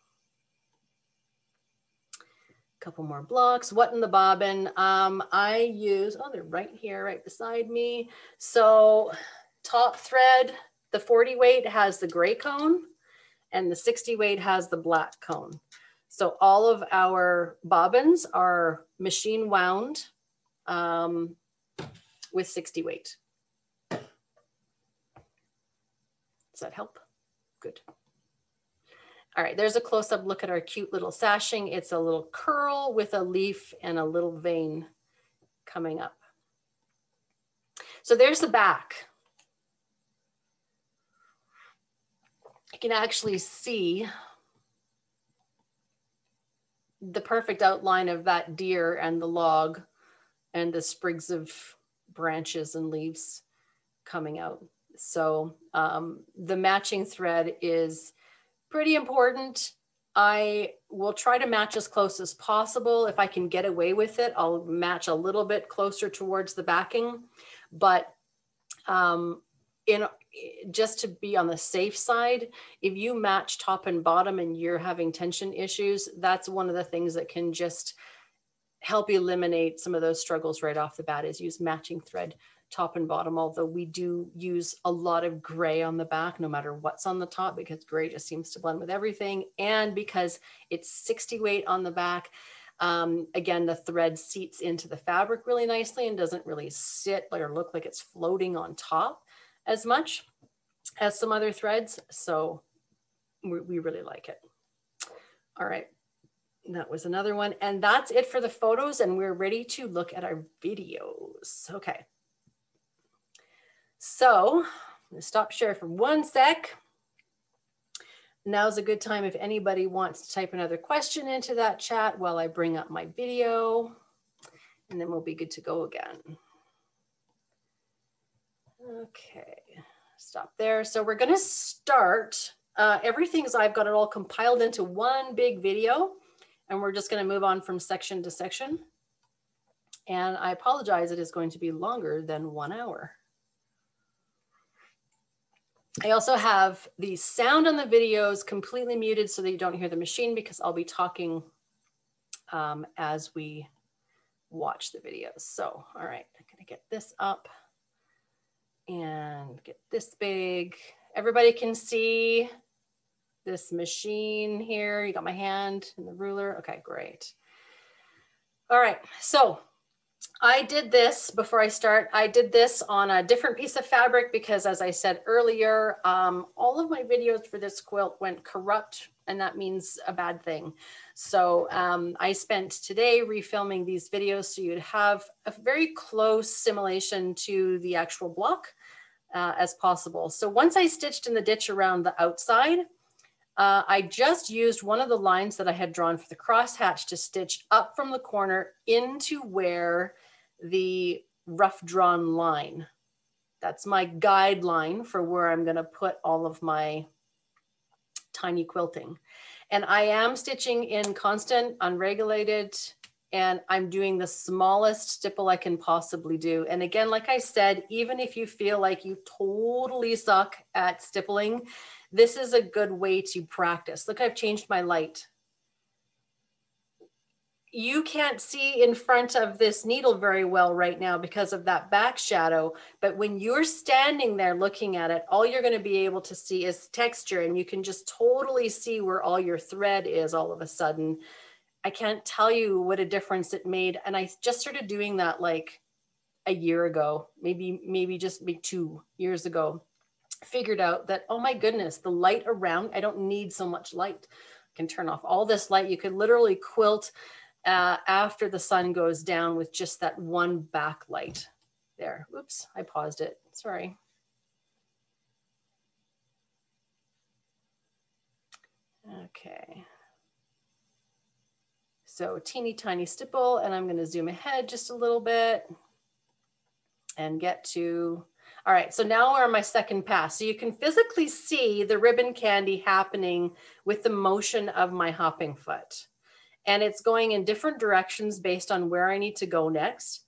Couple more blocks. What in the bobbin? I use, oh, they're right here, right beside me. So top thread, the 40 weight has the gray cone and the 60 weight has the black cone. So all of our bobbins are machine wound with 60 weight. Does that help? Good. All right, there's a close-up look at our cute little sashing. It's a little curl with a leaf and a little vein coming up. So there's the back. You can actually see the perfect outline of that deer and the log and the sprigs of branches and leaves coming out. So the matching thread is pretty important. I will try to match as close as possible. If I can get away with it, I'll match a little bit closer towards the backing. But just to be on the safe side, if you match top and bottom and you're having tension issues, that's one of the things that can just help eliminate some of those struggles right off the bat, is use matching thread top and bottom. Although we do use a lot of gray on the back, no matter what's on the top, because gray just seems to blend with everything. And because it's 60 weight on the back, again, the thread seats into the fabric really nicely and doesn't really sit or look like it's floating on top as much as some other threads. So we really like it. All right, that was another one. And that's it for the photos, and we're ready to look at our videos. Okay. So I'm gonna stop share for 1 sec. Now's a good time if anybody wants to type another question into that chat while I bring up my video, and then we'll be good to go again. Okay, stop there. So we're gonna start, everything's, I've got it all compiled into one big video, and we're just gonna move on from section to section. And I apologize, it is going to be longer than 1 hour. I also have the sound on the videos completely muted so that you don't hear the machine, because I'll be talking as we watch the videos. So, all right, I'm gonna get this up and get this big. Everybody can see this machine here. You got my hand and the ruler. Okay, great. All right, so I did this before I start. I did this on a different piece of fabric because, as I said earlier, all of my videos for this quilt went corrupt, and that means a bad thing. So I spent today refilming these videos so you'd have a very close simulation to the actual block as possible. So once I stitched in the ditch around the outside, I just used one of the lines that I had drawn for the crosshatch to stitch up from the corner into where the rough drawn line. That's my guideline for where I'm going to put all of my tiny quilting. And I am stitching in constant, unregulated, and I'm doing the smallest stipple I can possibly do. And again, like I said, even if you feel like you totally suck at stippling, this is a good way to practice. Look, I've changed my light. You can't see in front of this needle very well right now because of that back shadow. But when you're standing there looking at it, all you're going to be able to see is texture, and you can just totally see where all your thread is all of a sudden. I can't tell you what a difference it made. And I just started doing that like a year ago, maybe just 2 years ago. Figured out that, oh my goodness, the light around, I don't need so much light. I can turn off all this light. You could literally quilt after the sun goes down with just that one backlight there. Oops, I paused it, sorry. Okay. So teeny tiny stipple, and I'm gonna zoom ahead just a little bit and get to, all right, so now we're on my second pass. So you can physically see the ribbon candy happening with the motion of my hopping foot. And it's going in different directions based on where I need to go next.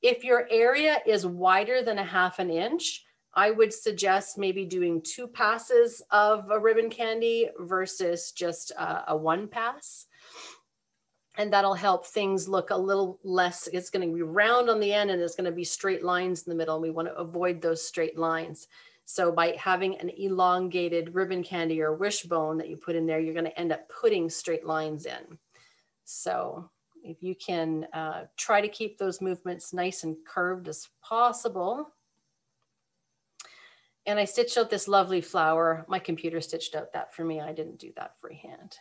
If your area is wider than 1/2 inch, I would suggest maybe doing 2 passes of a ribbon candy versus just a 1 pass. And that'll help things look a little less, it's going to be round on the end and there's going to be straight lines in the middle. And we want to avoid those straight lines. So by having an elongated ribbon candy or wishbone that you put in there, you're going to end up putting straight lines in. So if you can try to keep those movements nice and curved as possible. And I stitched out this lovely flower. My computer stitched out that for me. I didn't do that freehand.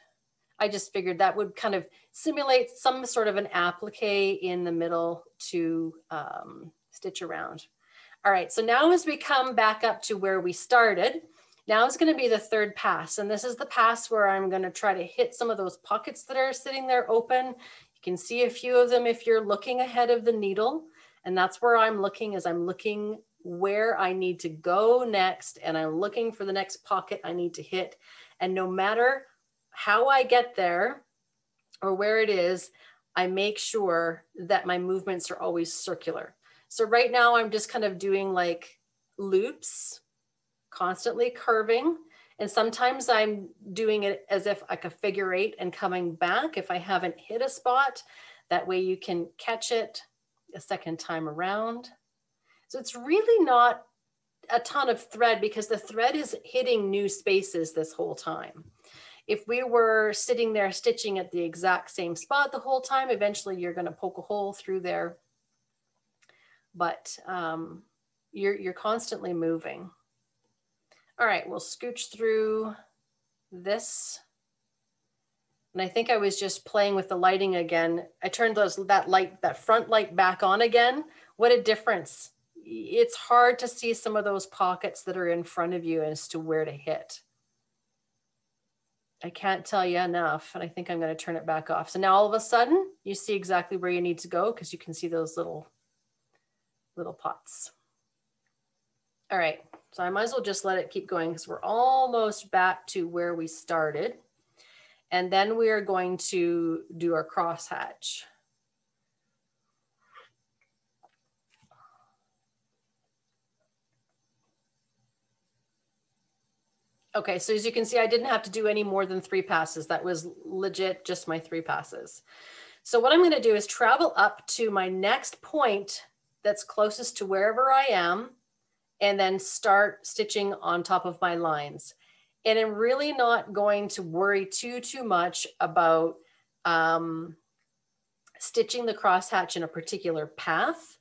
I just figured that would kind of simulate some sort of an applique in the middle to stitch around. All right, so now as we come back up to where we started, Now is going to be the third pass. And this is the pass where I'm going to try to hit some of those pockets that are sitting there open. You can see a few of them if you're looking ahead of the needle. And that's where I'm looking, as I'm looking where I need to go next. And I'm looking for the next pocket I need to hit. And no matter how I get there or where it is, I make sure that my movements are always circular. So right now I'm just kind of doing like loops, constantly curving. And sometimes I'm doing it as if like a figure eight and coming back if I haven't hit a spot. That way you can catch it a second time around. So it's really not a ton of thread because the thread is hitting new spaces this whole time. If we were sitting there stitching at the exact same spot the whole time, eventually you're going to poke a hole through there. But you're constantly moving. All right, we'll scooch through this. And I think I was just playing with the lighting again. I turned that front light back on again. What a difference. It's hard to see some of those pockets that are in front of you as to where to hit. I can't tell you enough, and I think I'm going to turn it back off. So now all of a sudden, you see exactly where you need to go because you can see those little pots. All right, so I might as well just let it keep going because we're almost back to where we started. And then we are going to do our crosshatch. Okay, so as you can see, I didn't have to do any more than 3 passes. That was legit just my 3 passes. So what I'm going to do is travel up to my next point that's closest to wherever I am, and then start stitching on top of my lines. And I'm really not going to worry too much about stitching the crosshatch in a particular path,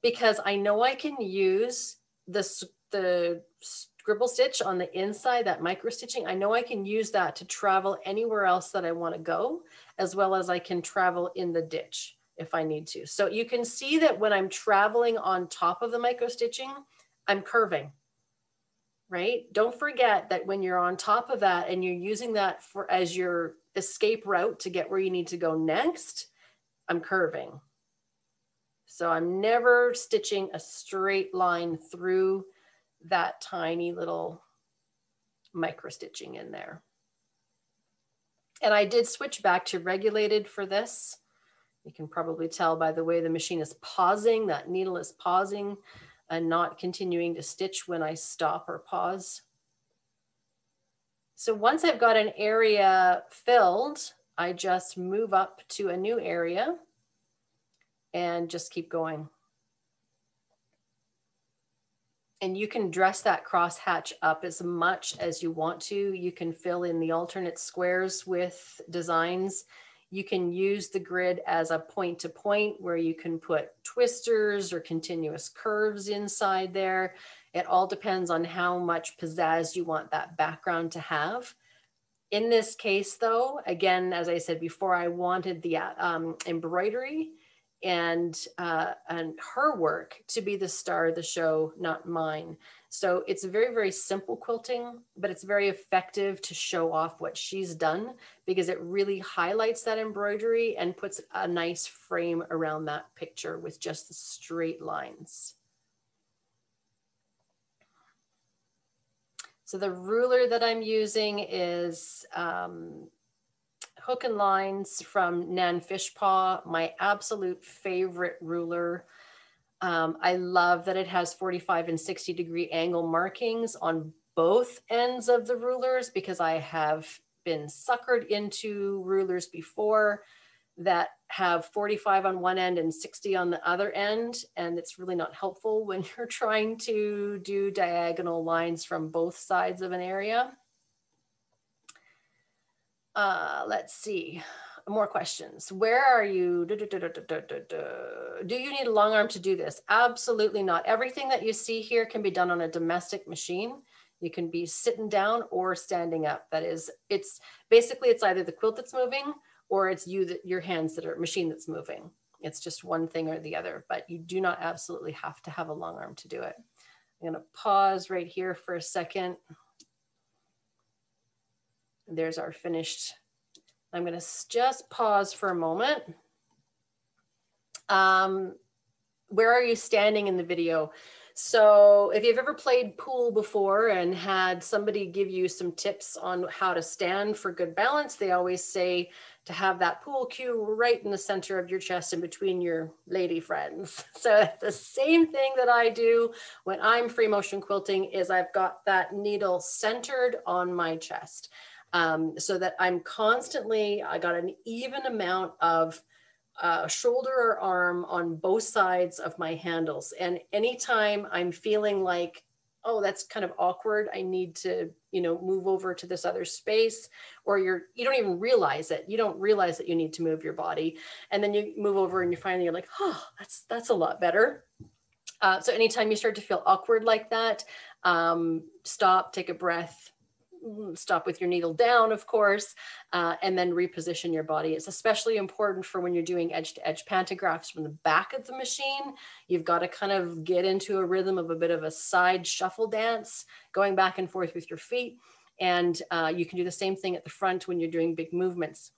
because I know I can use the scribble stitch on the inside, that micro stitching. I know I can use that to travel anywhere else that I want to go, as well as I can travel in the ditch if I need to. So you can see that when I'm traveling on top of the micro stitching, I'm curving, right? Don't forget that when you're on top of that and you're using that as your escape route to get where you need to go next, I'm curving. So I'm never stitching a straight line through that tiny little micro stitching in there. And I did switch back to regulated for this. You can probably tell by the way the machine is pausing, that needle is pausing and not continuing to stitch when I stop or pause. So once I've got an area filled, I just move up to a new area and just keep going. And you can dress that crosshatch up as much as you want to. You can fill in the alternate squares with designs. You can use the grid as a point-to-point where you can put twisters or continuous curves inside there. It all depends on how much pizzazz you want that background to have. In this case though, again, as I said before, I wanted the embroidery and her work to be the star of the show, not mine. So it's very, very simple quilting, but it's very effective to show off what she's done because it really highlights that embroidery and puts a nice frame around that picture with just the straight lines. So the ruler that I'm using is Hook and Lines from Nan Fishpaw, my absolute favorite ruler. I love that it has 45 and 60 degree angle markings on both ends of the rulers because I have been suckered into rulers before that have 45 on one end and 60 on the other end. And it's really not helpful when you're trying to do diagonal lines from both sides of an area. Let's see, more questions. Where are you? Do you need a long arm to do this? Absolutely not. Everything that you see here can be done on a domestic machine. You can be sitting down or standing up. That is, it's either the quilt that's moving or it's your hands that are machine that's moving. It's just one thing or the other, but you do not absolutely have to have a long arm to do it. I'm gonna pause right here for a second There's our finished. I'm going to just pause for a moment. Where are you standing in the video? So if you've ever played pool before and had somebody give you some tips on how to stand for good balance, they always say to have that pool cue right in the center of your chest and between your lady friends. So the same thing that I do when I'm free motion quilting is I've got that needle centered on my chest, so that I'm constantly, I got an even amount of shoulder or arm on both sides of my handles. And anytime I'm feeling like, oh, that's kind of awkward, I need to, you know, move over to this other space, or you don't even realize it. You don't realize that you need to move your body. And then you move over and you're like, oh, that's a lot better. So anytime you start to feel awkward like that, stop, take a breath, stop with your needle down, of course, and then reposition your body. It's especially important for when you're doing edge-to-edge pantographs from the back of the machine. You've got to kind of get into a rhythm of a bit of a side shuffle dance, going back and forth with your feet. And you can do the same thing at the front when you're doing big movements.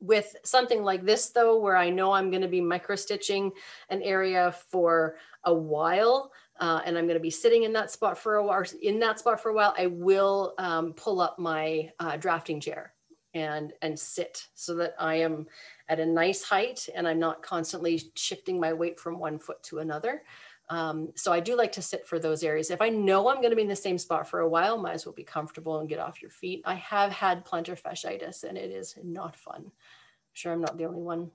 With something like this though, where I know I'm going to be micro-stitching an area for a while, and I'm going to be sitting in that spot for a while, I will pull up my drafting chair and sit so that I am at a nice height and I'm not constantly shifting my weight from one foot to another. So I do like to sit for those areas. If I know I'm going to be in the same spot for a while, might as well be comfortable and get off your feet. I have had plantar fasciitis and it is not fun. I'm sure I'm not the only one.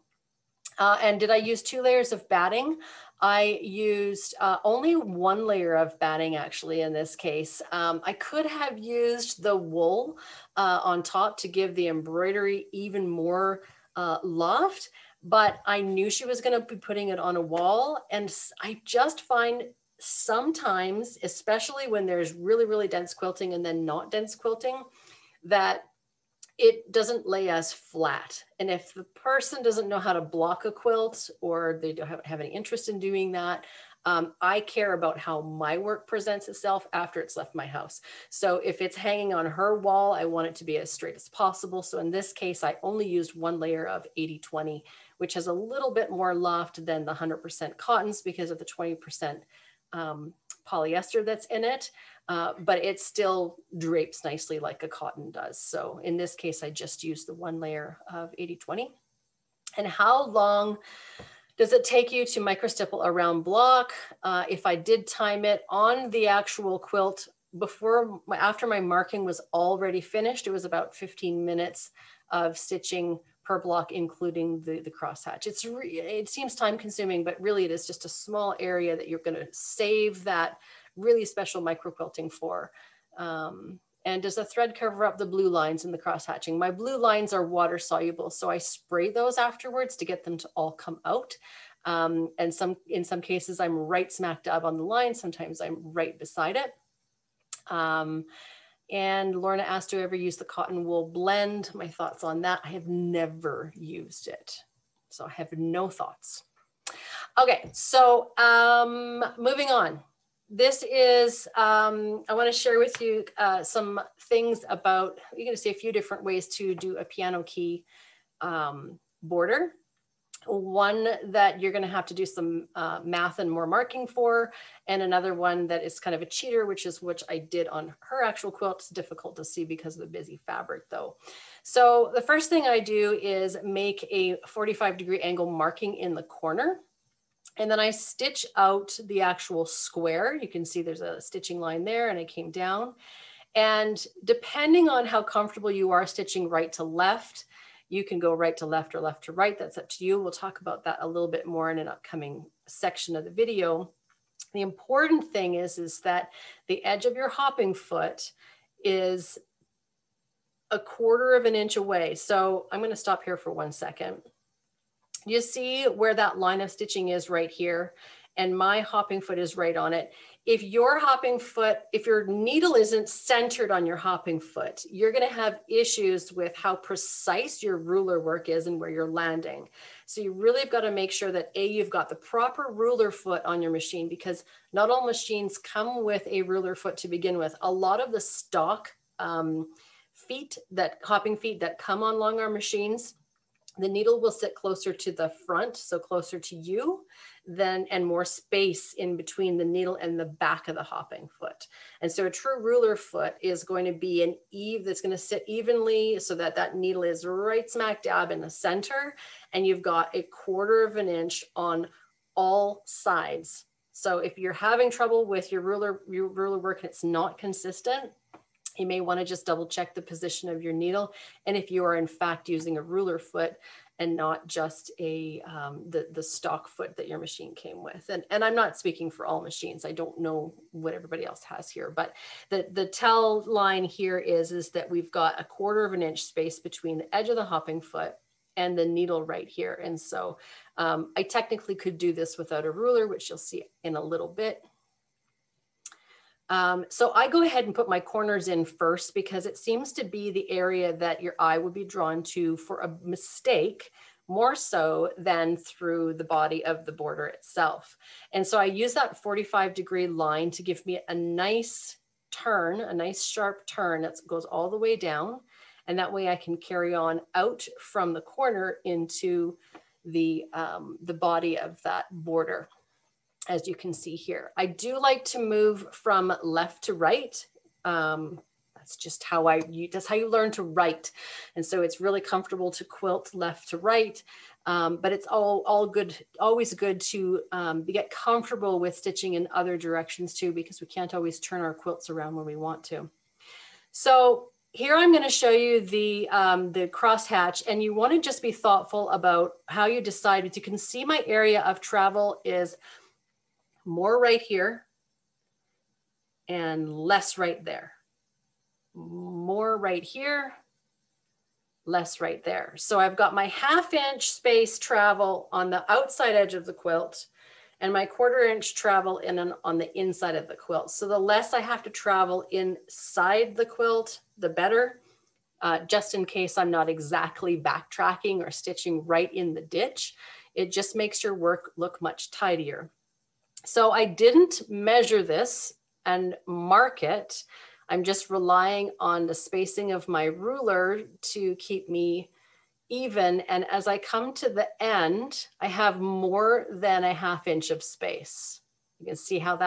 And did I use 2 layers of batting? I used only 1 layer of batting actually in this case. I could have used the wool on top to give the embroidery even more loft, but I knew she was going to be putting it on a wall. And I just find sometimes, especially when there's really, really dense quilting and then not dense quilting, that it doesn't lay as flat. And if the person doesn't know how to block a quilt or they don't have any interest in doing that, I care about how my work presents itself after it's left my house. So if it's hanging on her wall, I want it to be as straight as possible. So in this case, I only used 1 layer of 80/20, which has a little bit more loft than the 100% cottons because of the 20% polyester that's in it. But it still drapes nicely like a cotton does. So in this case, I just used the 1 layer of 80/20. And how long does it take you to micro stipple a round block? If I did time it on the actual quilt after my marking was already finished, it was about 15 minutes of stitching per block, including the crosshatch. It seems time consuming, but really it is just a small area that you're going to save that really special micro quilting for. And does the thread cover up the blue lines in the cross hatching? My blue lines are water soluble, so I spray those afterwards to get them to all come out. And in some cases, I'm right smack dab on the line. Sometimes I'm right beside it. And Lorna asked, do I ever use the cotton wool blend? My thoughts on that, I have never used it. So I have no thoughts. Okay, so moving on. This is, I want to share with you some things about, you're going to see a few different ways to do a piano key border. One that you're going to have to do some math and more marking for, and another one that is kind of a cheater, which I did on her actual quilt. It's difficult to see because of the busy fabric though. So the first thing I do is make a 45-degree angle marking in the corner. And then I stitch out the actual square. You can see there's a stitching line there, and I came down. And depending on how comfortable you are stitching right to left, you can go right to left or left to right. That's up to you. We'll talk about that a little bit more in an upcoming section of the video. The important thing is that the edge of your hopping foot is 1/4 of an inch away. So I'm going to stop here for 1 second. You see where that line of stitching is right here, and my hopping foot is right on it. If your needle isn't centered on your hopping foot, you're going to have issues with how precise your ruler work is and where you're landing. So you really have got to make sure that you've got the proper ruler foot on your machine, because not all machines come with a ruler foot to begin with. A lot of the stock feet, that hopping feet that come on long arm machines, the needle will sit closer to the front, so closer to you, and more space in between the needle and the back of the hopping foot. And so a true ruler foot is going to be an eve that's going to sit evenly so that that needle is right smack dab in the center, and you've got 1/4 of an inch on all sides. So if you're having trouble with your ruler work and it's not consistent, you may want to just double check the position of your needle. And if you are in fact using a ruler foot and not just the stock foot that your machine came with. And I'm not speaking for all machines. I don't know what everybody else has here, but the tell line here is that we've got 1/4 of an inch space between the edge of the hopping foot and the needle right here. And so I technically could do this without a ruler, which you'll see in a little bit. So I go ahead and put my corners in first because it seems to be the area that your eye would be drawn to for a mistake, more so than through the body of the border itself. And so I use that 45-degree line to give me a nice turn, a nice sharp turn that goes all the way down. And that way I can carry on out from the corner into the body of that border, as you can see here. I do like to move from left to right. That's just how that's how you learn to write. And so it's really comfortable to quilt left to right, but it's all good, always good to get comfortable with stitching in other directions too, because we can't always turn our quilts around when we want to. So here I'm going to show you the crosshatch, and you want to just be thoughtful about how you decide. But you can see my area of travel is more right here and less right there. More right here, less right there. So I've got my 1/2 inch space travel on the outside edge of the quilt and my 1/4 inch travel on the inside of the quilt. So the less I have to travel inside the quilt, the better, just in case I'm not exactly backtracking or stitching right in the ditch. It just makes your work look much tidier. So I didn't measure this and mark it. I'm just relying on the spacing of my ruler to keep me even. And as I come to the end, I have more than a 1/2 inch of space. You can see how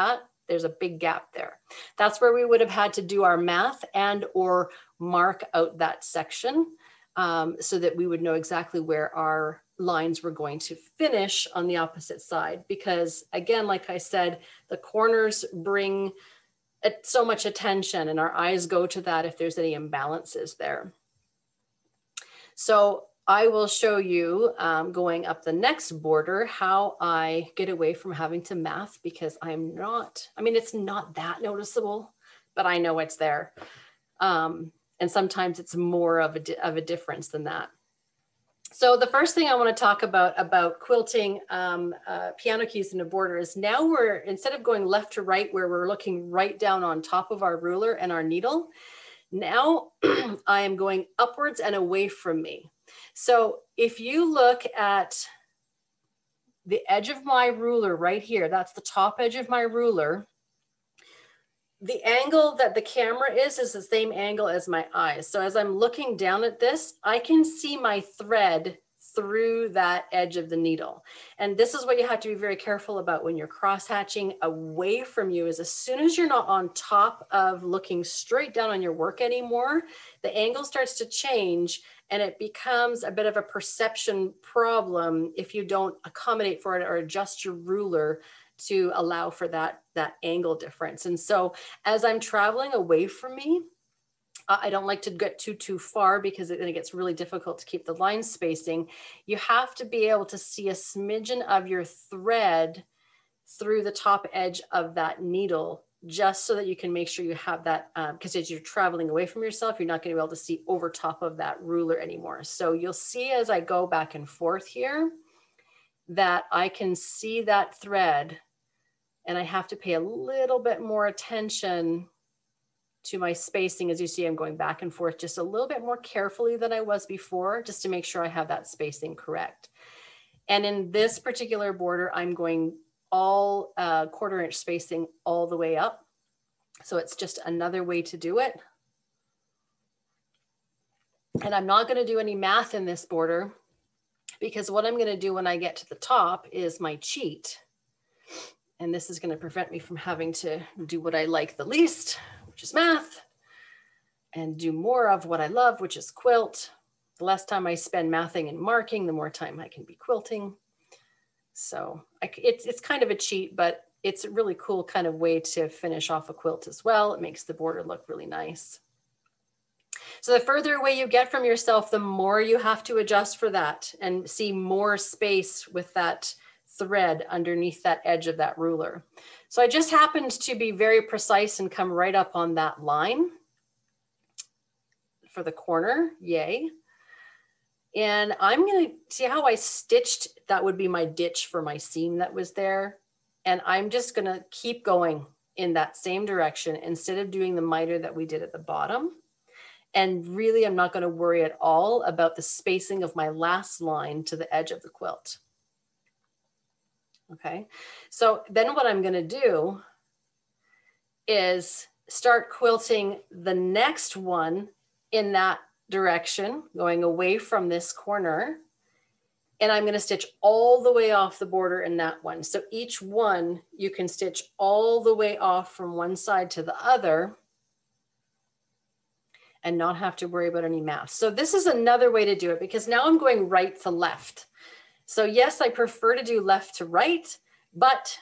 there's a big gap there. That's where we would have had to do our math and or mark out that section so that we would know exactly where our lines were going to finish on the opposite side. Because again, like I said, the corners bring so much attention and our eyes go to that if there's any imbalances there. So I will show you going up the next border how I get away from having to math, because I'm not, I mean, it's not that noticeable, but I know it's there. And sometimes it's more of a difference than that. So the first thing I want to talk about quilting piano keys in a border is now we're, instead of going left to right where we're looking right down on top of our ruler and our needle, now I am going upwards and away from me. So if you look at the edge of my ruler right here, that's the top edge of my ruler, the angle that the camera is the same angle as my eyes. So as I'm looking down at this, I can see my thread through that edge of the needle. And this is what you have to be very careful about when you're cross hatching away from you, is as soon as you're not on top of looking straight down on your work anymore, the angle starts to change and it becomes a bit of a perception problem if you don't accommodate for it or adjust your ruler to allow for that angle difference. And so as I'm traveling away from me, I don't like to get too far because then it gets really difficult to keep the line spacing. You have to be able to see a smidgen of your thread through the top edge of that needle, just so that you can make sure you have that, because as you're traveling away from yourself, you're not going to be able to see over top of that ruler anymore. So you'll see as I go back and forth here that I can see that thread, and I have to pay a little bit more attention to my spacing. As you see, I'm going back and forth just a little bit more carefully than I was before, just to make sure I have that spacing correct. And in this particular border, I'm going all 1/4 inch spacing all the way up. So it's just another way to do it. And I'm not going to do any math in this border, because what I'm going to do when I get to the top is my cheat. And this is going to prevent me from having to do what I like the least, which is math, and do more of what I love, which is quilt. The less time I spend mathing and marking, the more time I can be quilting. So it's kind of a cheat, but it's a really cool kind of way to finish off a quilt as well. It makes the border look really nice. So the further away you get from yourself, the more you have to adjust for that and see more space with that thread underneath that edge of that ruler. So I just happened to be very precise and come right up on that line for the corner, yay. And I'm gonna see how I stitched, that would be my ditch for my seam that was there. And I'm just gonna keep going in that same direction instead of doing the miter that we did at the bottom. And really, I'm not gonna worry at all about the spacing of my last line to the edge of the quilt. Okay, so then what I'm gonna do is start quilting the next one in that direction, going away from this corner. And I'm going to stitch all the way off the border in that one. So each one you can stitch all the way off from one side to the other and not have to worry about any math. So this is another way to do it, because now I'm going right to left. So yes, I prefer to do left to right, but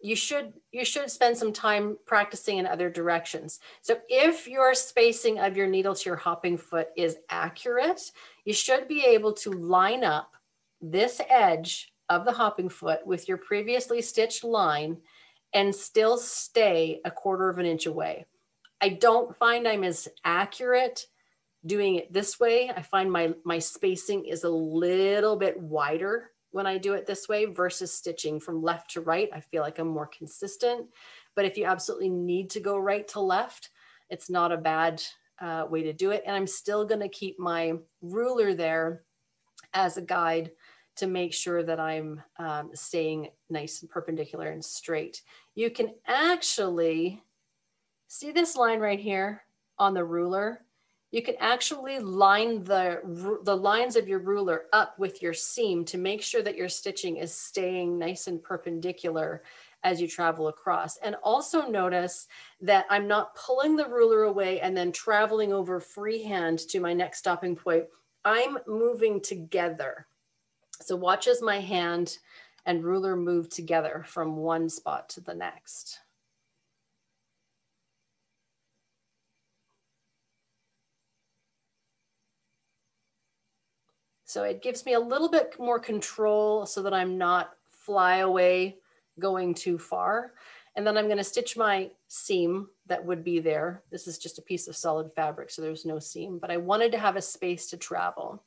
you should spend some time practicing in other directions. So if your spacing of your needle to your hopping foot is accurate, you should be able to line up this edge of the hopping foot with your previously stitched line and still stay 1/4 of an inch away. I don't find I'm as accurate doing it this way. I find my spacing is a little bit wider when I do it this way versus stitching from left to right. I feel like I'm more consistent, but if you absolutely need to go right to left, it's not a bad way to do it. And I'm still gonna keep my ruler there as a guide to make sure that I'm staying nice and perpendicular and straight. You can actually see this line right here on the ruler. You can actually line the lines of your ruler up with your seam to make sure that your stitching is staying nice and perpendicular as you travel across. And also notice that I'm not pulling the ruler away and then traveling over freehand to my next stopping point. I'm moving together. So watch as my hand and ruler move together from one spot to the next. So it gives me a little bit more control so that I'm not fly away going too far. And then I'm going to stitch my seam that would be there. This is just a piece of solid fabric, so there's no seam, but I wanted to have a space to travel.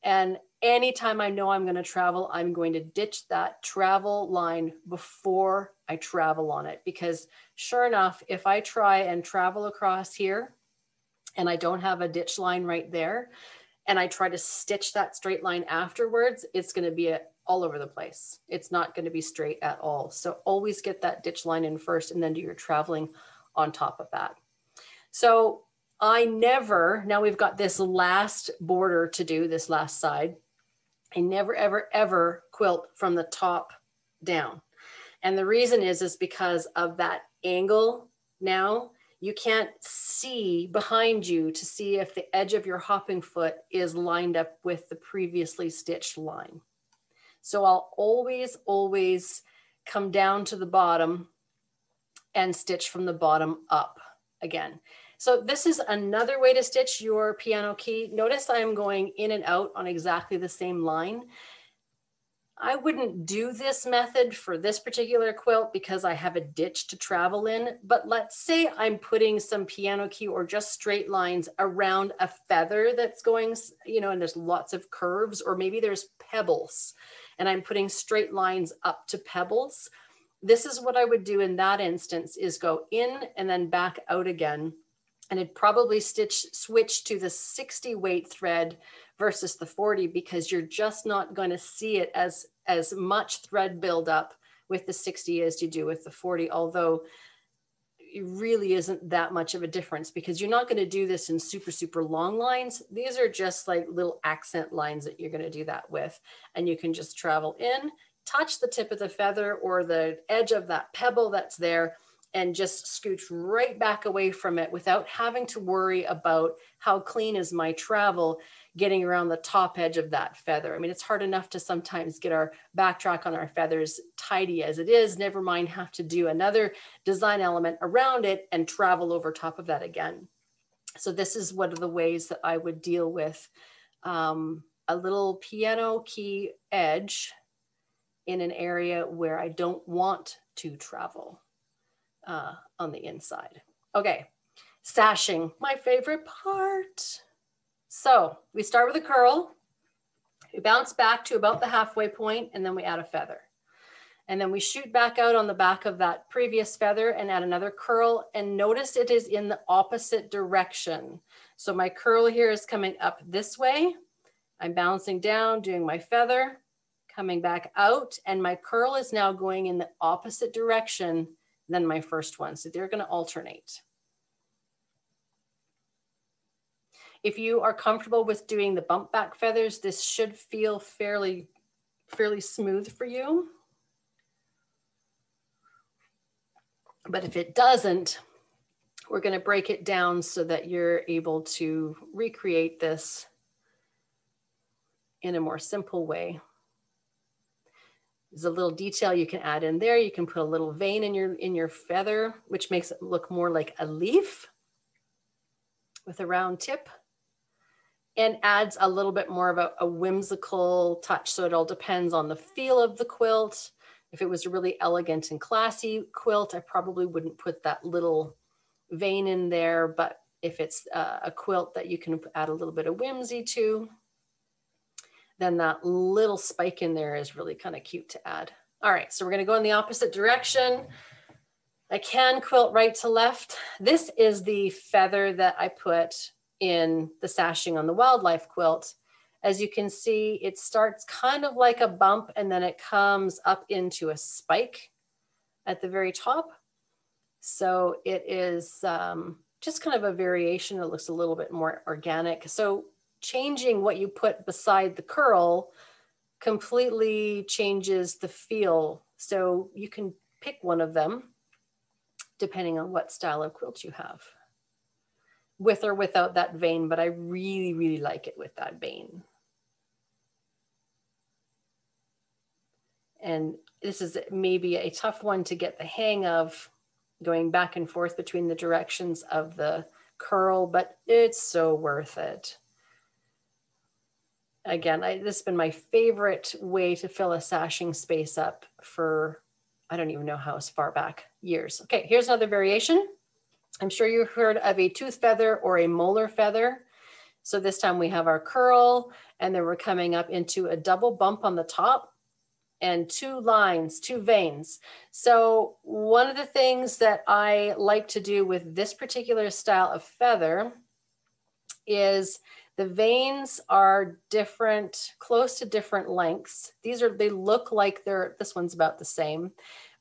And anytime I know I'm going to travel, I'm going to ditch that travel line before I travel on it. Because sure enough, if I try and travel across here and I don't have a ditch line right there, and I try to stitch that straight line afterwards, it's going to be all over the place. It's not going to be straight at all. So always get that ditch line in first and then do your traveling on top of that. So I never, now we've got this last border to do, this last side. I never, ever, ever quilt from the top down. And the reason is because of that angle now. You can't see behind you to see if the edge of your hopping foot is lined up with the previously stitched line. So I'll always, always come down to the bottom and stitch from the bottom up again. So this is another way to stitch your piano key. Notice I'm going in and out on exactly the same line. I wouldn't do this method for this particular quilt because I have a ditch to travel in, but let's say I'm putting some piano key or just straight lines around a feather that's going, and there's lots of curves, or maybe there's pebbles and I'm putting straight lines up to pebbles. This is what I would do in that instance, is go in and then back out again. And I'd probably switch to the 60 weight thread versus the 40, because you're just not going to see it as much thread buildup with the 60 as you do with the 40. Although it really isn't that much of a difference because you're not going to do this in super, super long lines. These are just like little accent lines that you're going to do that with. And you can just travel in, touch the tip of the feather or the edge of that pebble that's there, and just scooch right back away from it without having to worry about how clean is my travel getting around the top edge of that feather. I mean, it's hard enough to sometimes get our backtrack on our feathers tidy as it is, never mind have to do another design element around it and travel over top of that again. So this is one of the ways that I would deal with a little piano key edge in an area where I don't want to travel on the inside. Okay, sashing, my favorite part. So we start with a curl, we bounce back to about the halfway point, and then we add a feather. And then we shoot back out on the back of that previous feather and add another curl, and notice it is in the opposite direction. So my curl here is coming up this way. I'm bouncing down, doing my feather, coming back out, and my curl is now going in the opposite direction than my first one. So they're going to alternate. If you are comfortable with doing the bump back feathers, this should feel fairly smooth for you. But if it doesn't, we're going to break it down so that you're able to recreate this in a more simple way. There's a little detail you can add in there. You can put a little vein in your feather, which makes it look more like a leaf with a round tip, and adds a little bit more of a whimsical touch. So it all depends on the feel of the quilt. If it was a really elegant and classy quilt, I probably wouldn't put that little vein in there. But if it's a quilt that you can add a little bit of whimsy to, then that little spike in there is really kind of cute to add. All right, so we're gonna go in the opposite direction. I can quilt right to left. This is the feather that I put in the sashing on the wildlife quilt. As you can see, it starts kind of like a bump and then it comes up into a spike at the very top. So it is just kind of a variation. It looks a little bit more organic. So changing what you put beside the curl completely changes the feel. So you can pick one of them depending on what style of quilt you have, with or without that vein, but I really, really like it with that vein. And this is maybe a tough one to get the hang of, going back and forth between the directions of the curl, but it's so worth it. Again, this has been my favorite way to fill a sashing space up for, I don't even know how far back, years. Okay, here's another variation. I'm sure you've heard of a tooth feather or a molar feather. So this time we have our curl, and then we're coming up into a double bump on the top and two lines, two veins. So one of the things that I like to do with this particular style of feather is the veins are different, close to different lengths. They look like this one's about the same,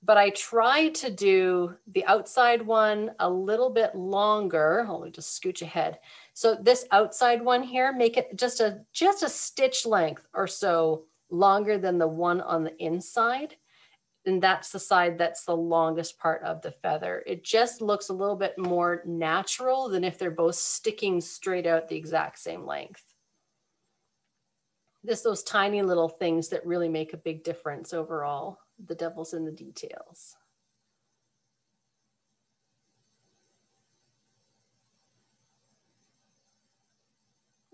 but I try to do the outside one a little bit longer. Let me just scooch ahead. So this outside one here, make it just a stitch length or so longer than the one on the inside. And that's the side that's the longest part of the feather. It just looks a little bit more natural than if they're both sticking straight out the exact same length. Those tiny little things that really make a big difference overall. The devil's in the details.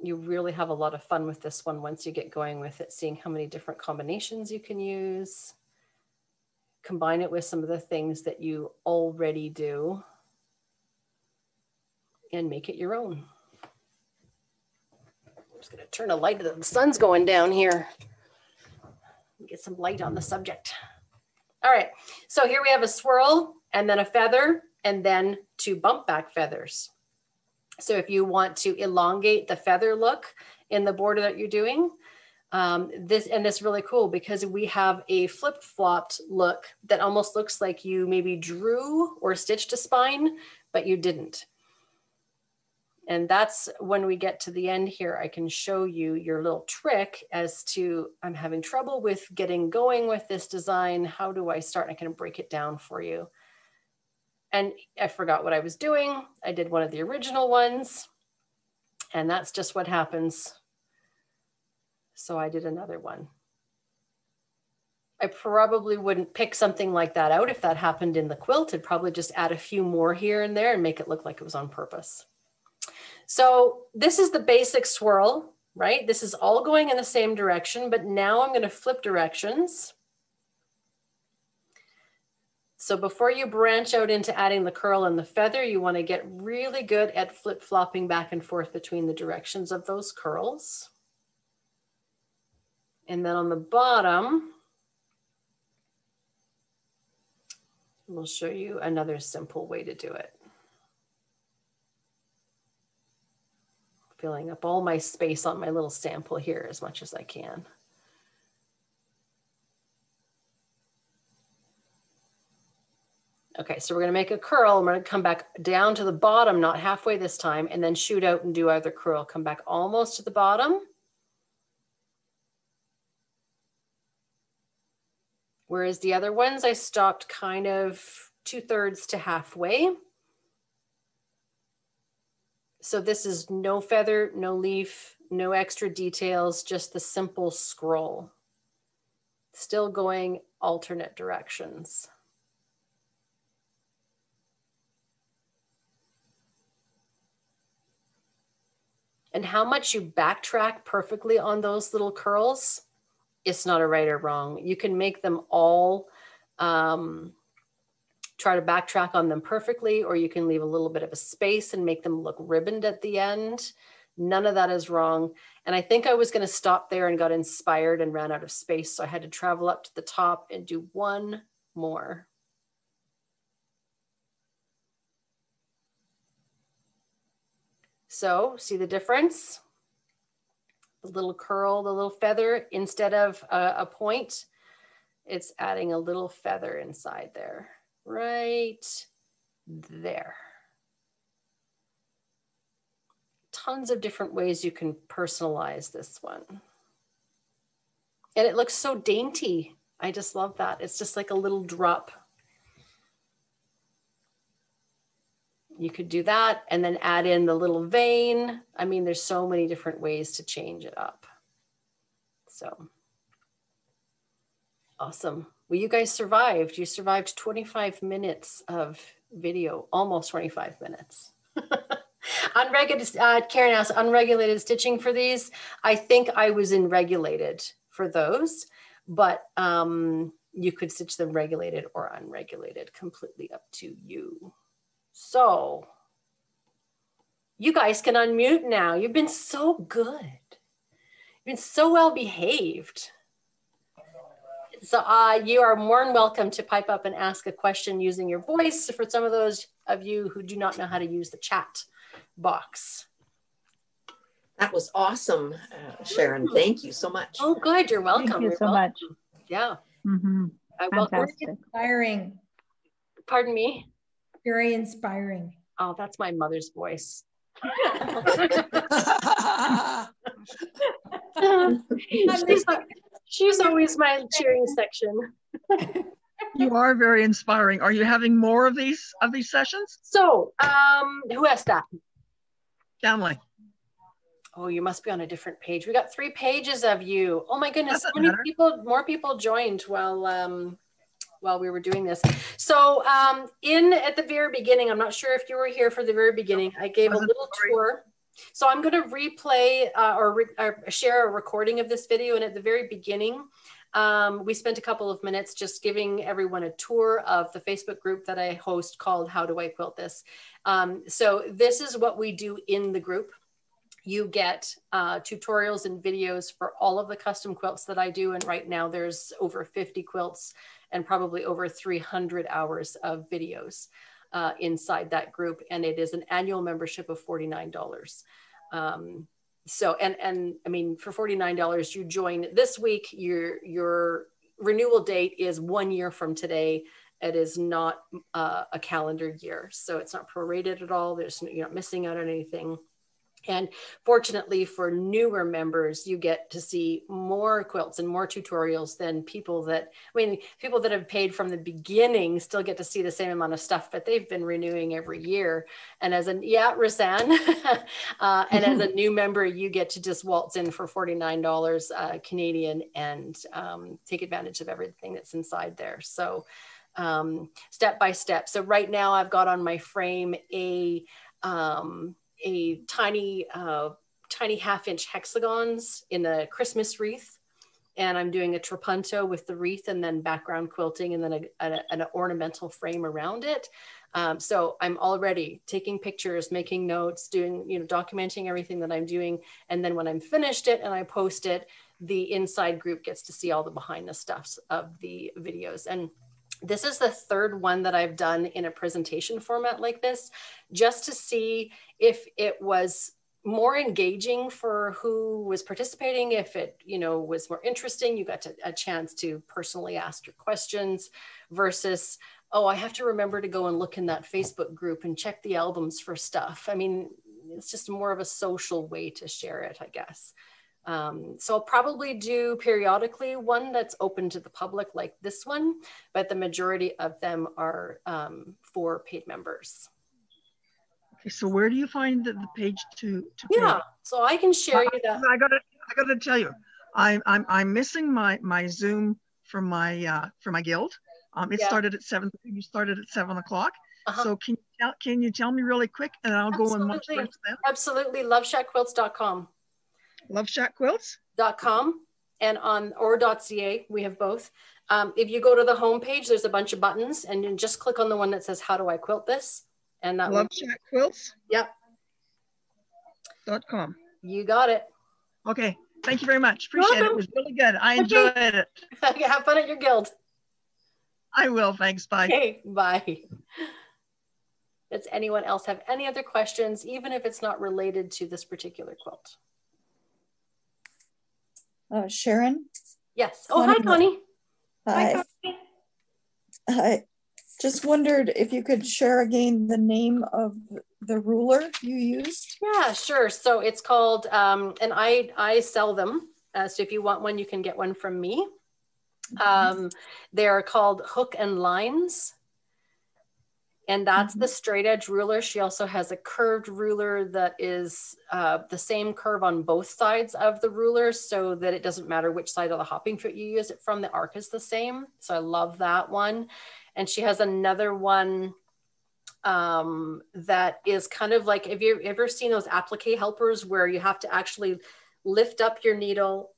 You really have a lot of fun with this one once you get going with it, seeing how many different combinations you can use. Combine it with some of the things that you already do and make it your own. I'm just going to turn a light. The sun's going down here. Get some light on the subject. All right, so here we have a swirl and then a feather and then two bump back feathers. So if you want to elongate the feather look in the border that you're doing, This is really cool because we have a flip-flopped look that almost looks like you maybe drew or stitched a spine, but you didn't. And that's when we get to the end here, I can show you your little trick as to, I'm having trouble with getting going with this design. How do I start? I can break it down for you. And I forgot what I was doing. I did one of the original ones, and that's just what happens. So I did another one. I probably wouldn't pick something like that out if that happened in the quilt. I'd probably just add a few more here and there and make it look like it was on purpose. So this is the basic swirl, right? This is all going in the same direction, but now I'm going to flip directions. So before you branch out into adding the curl and the feather, you want to get really good at flip-flopping back and forth between the directions of those curls. And then on the bottom, we'll show you another simple way to do it. Filling up all my space on my little sample here as much as I can. Okay, so we're gonna make a curl. I'm gonna come back down to the bottom, not halfway this time, and then shoot out and do either curl. Come back almost to the bottom. Whereas the other ones, I stopped kind of 2/3 to halfway. So this is no feather, no leaf, no extra details, just the simple scroll. Still going alternate directions. And how much you backtrack perfectly on those little curls, it's not a right or wrong. You can make them all try to backtrack on them perfectly, or you can leave a little bit of a space and make them look ribboned at the end. None of that is wrong. And I think I was going to stop there and got inspired and ran out of space. So I had to travel up to the top and do one more. So see the difference? The little curl, the little feather, instead of a point, it's adding a little feather inside there. Right there. Tons of different ways you can personalize this one. And it looks so dainty. I just love that. It's just like a little drop. You could do that and then add in the little vein. I mean, there's so many different ways to change it up. So awesome. Well, you guys survived. You survived 25 minutes of video, almost 25 minutes. Unregulated, Karen asked, unregulated stitching for these. I think I was in regulated for those, but you could stitch them regulated or unregulated, completely up to you. So you guys can unmute now. You've been so good. You've been so well behaved. So you are more than welcome to pipe up and ask a question using your voice for some of those of you who do not know how to use the chat box. That was awesome, Sharon. Thank you so much. Oh, good. You're welcome. Thank you so much. Yeah. Fantastic. Inspiring. Pardon me? Very inspiring. Oh, that's my mother's voice. She's always my cheering section. You are very inspiring. Are you having more of these sessions? So, who asked that? Emily. Oh, you must be on a different page. We got 3 pages of you. Oh my goodness, Doesn't so many matter. people, more people joined while we were doing this. So at the very beginning, I'm not sure if you were here for the very beginning, I gave a little tour. So I'm going to replay or share a recording of this video. And at the very beginning, we spent a couple of minutes just giving everyone a tour of the Facebook group that I host called How Do I Quilt This? So this is what we do in the group. You get tutorials and videos for all of the custom quilts that I do. And right now there's over 50 quilts and probably over 300 hours of videos inside that group. And it is an annual membership of $49. So, and I mean, for $49, you join this week, your renewal date is 1 year from today. It is not a calendar year. So it's not prorated at all. You're not missing out on anything. And fortunately for newer members, you get to see more quilts and more tutorials than people that have paid from the beginning still get to see the same amount of stuff, but they've been renewing every year. And as Rasan, and as a new member, you get to just waltz in for $49 Canadian and take advantage of everything that's inside there. So step by step. So right now I've got on my frame a tiny 1/2-inch hexagons in a Christmas wreath, and I'm doing a trapunto with the wreath and then background quilting and then an ornamental frame around it. So I'm already taking pictures, making notes, doing, documenting everything that I'm doing. And then when I'm finished it and I post it, the inside group gets to see all the behind the stuffs of the videos. And this is the third one that I've done in a presentation format like this, just to see if it was more engaging for who was participating, if it, was more interesting. You got a chance to personally ask your questions versus, oh, I have to remember to go and look in that Facebook group and check the albums for stuff. I mean, it's just more of a social way to share it, I guess. So I'll probably do periodically one that's open to the public like this one, but the majority of them are for paid members. Okay, so where do you find the page to Yeah, pay? so I can share you that. I gotta tell you, I'm missing my Zoom from my guild. It started at 7. You started at 7 o'clock. So can you tell me really quick, and I'll go and watch them. Absolutely, loveshackquilts.com. Loveshackquilts.com and or .ca, we have both. If you go to the home page, there's a bunch of buttons, and you just click on the one that says "How do I quilt this?" And that Loveshackquilts. Yep. .com. You got it. Okay, thank you very much. Appreciate it. It was really good. I enjoyed it. Have fun at your guild. I will. Thanks. Bye. Okay. Bye. Does anyone else have any other questions, even if it's not related to this particular quilt? Sharon? Yes. Oh, hi, Connie. Hi. I just wondered if you could share again the name of the ruler you used. Yeah, sure. So it's called, and I sell them. So if you want one, you can get one from me. They're called Hook and Lines. And that's the straight edge ruler. She also has a curved ruler that is the same curve on both sides of the ruler, so that it doesn't matter which side of the hopping foot you use it from, the arc is the same. So I love that one. And she has another one that is kind of like, have you ever seen those applique helpers where you have to actually lift up your needle,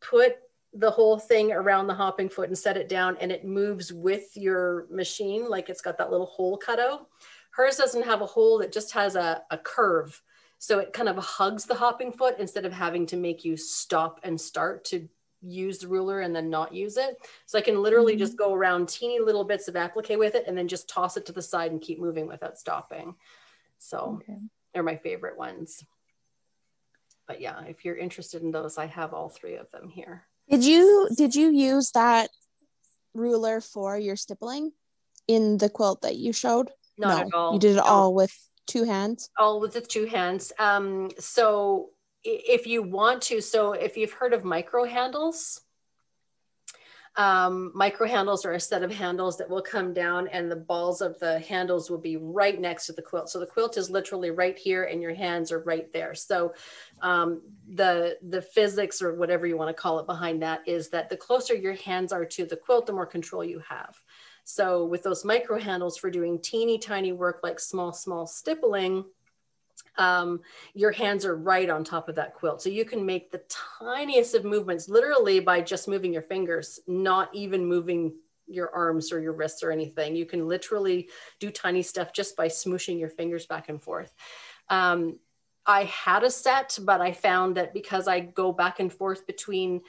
put the whole thing around the hopping foot and set it down, and it moves with your machine, like it's got that little hole cut out. Hers doesn't have a hole, it just has a curve. So it kind of hugs the hopping foot instead of having to make you stop and start to use the ruler and then not use it. So I can literally just go around teeny little bits of applique with it and then just toss it to the side and keep moving without stopping. So they're my favorite ones. But yeah, if you're interested in those, I have all three of them here. Did you use that ruler for your stippling in the quilt that you showed? Not at all. You did it all with two hands? All with the two hands. So if you want to, so if you've heard of micro handles are a set of handles that will come down, and the balls of the handles will be right next to the quilt. So the quilt is literally right here and your hands are right there. So the physics, or whatever you want to call it, behind that is that the closer your hands are to the quilt, the more control you have. So with those micro handles for doing teeny tiny work like small stippling, your hands are right on top of that quilt. So you can make the tiniest of movements literally by just moving your fingers, not even moving your arms or your wrists or anything. You can literally do tiny stuff just by smooshing your fingers back and forth. I had a set, but I found that because I go back and forth between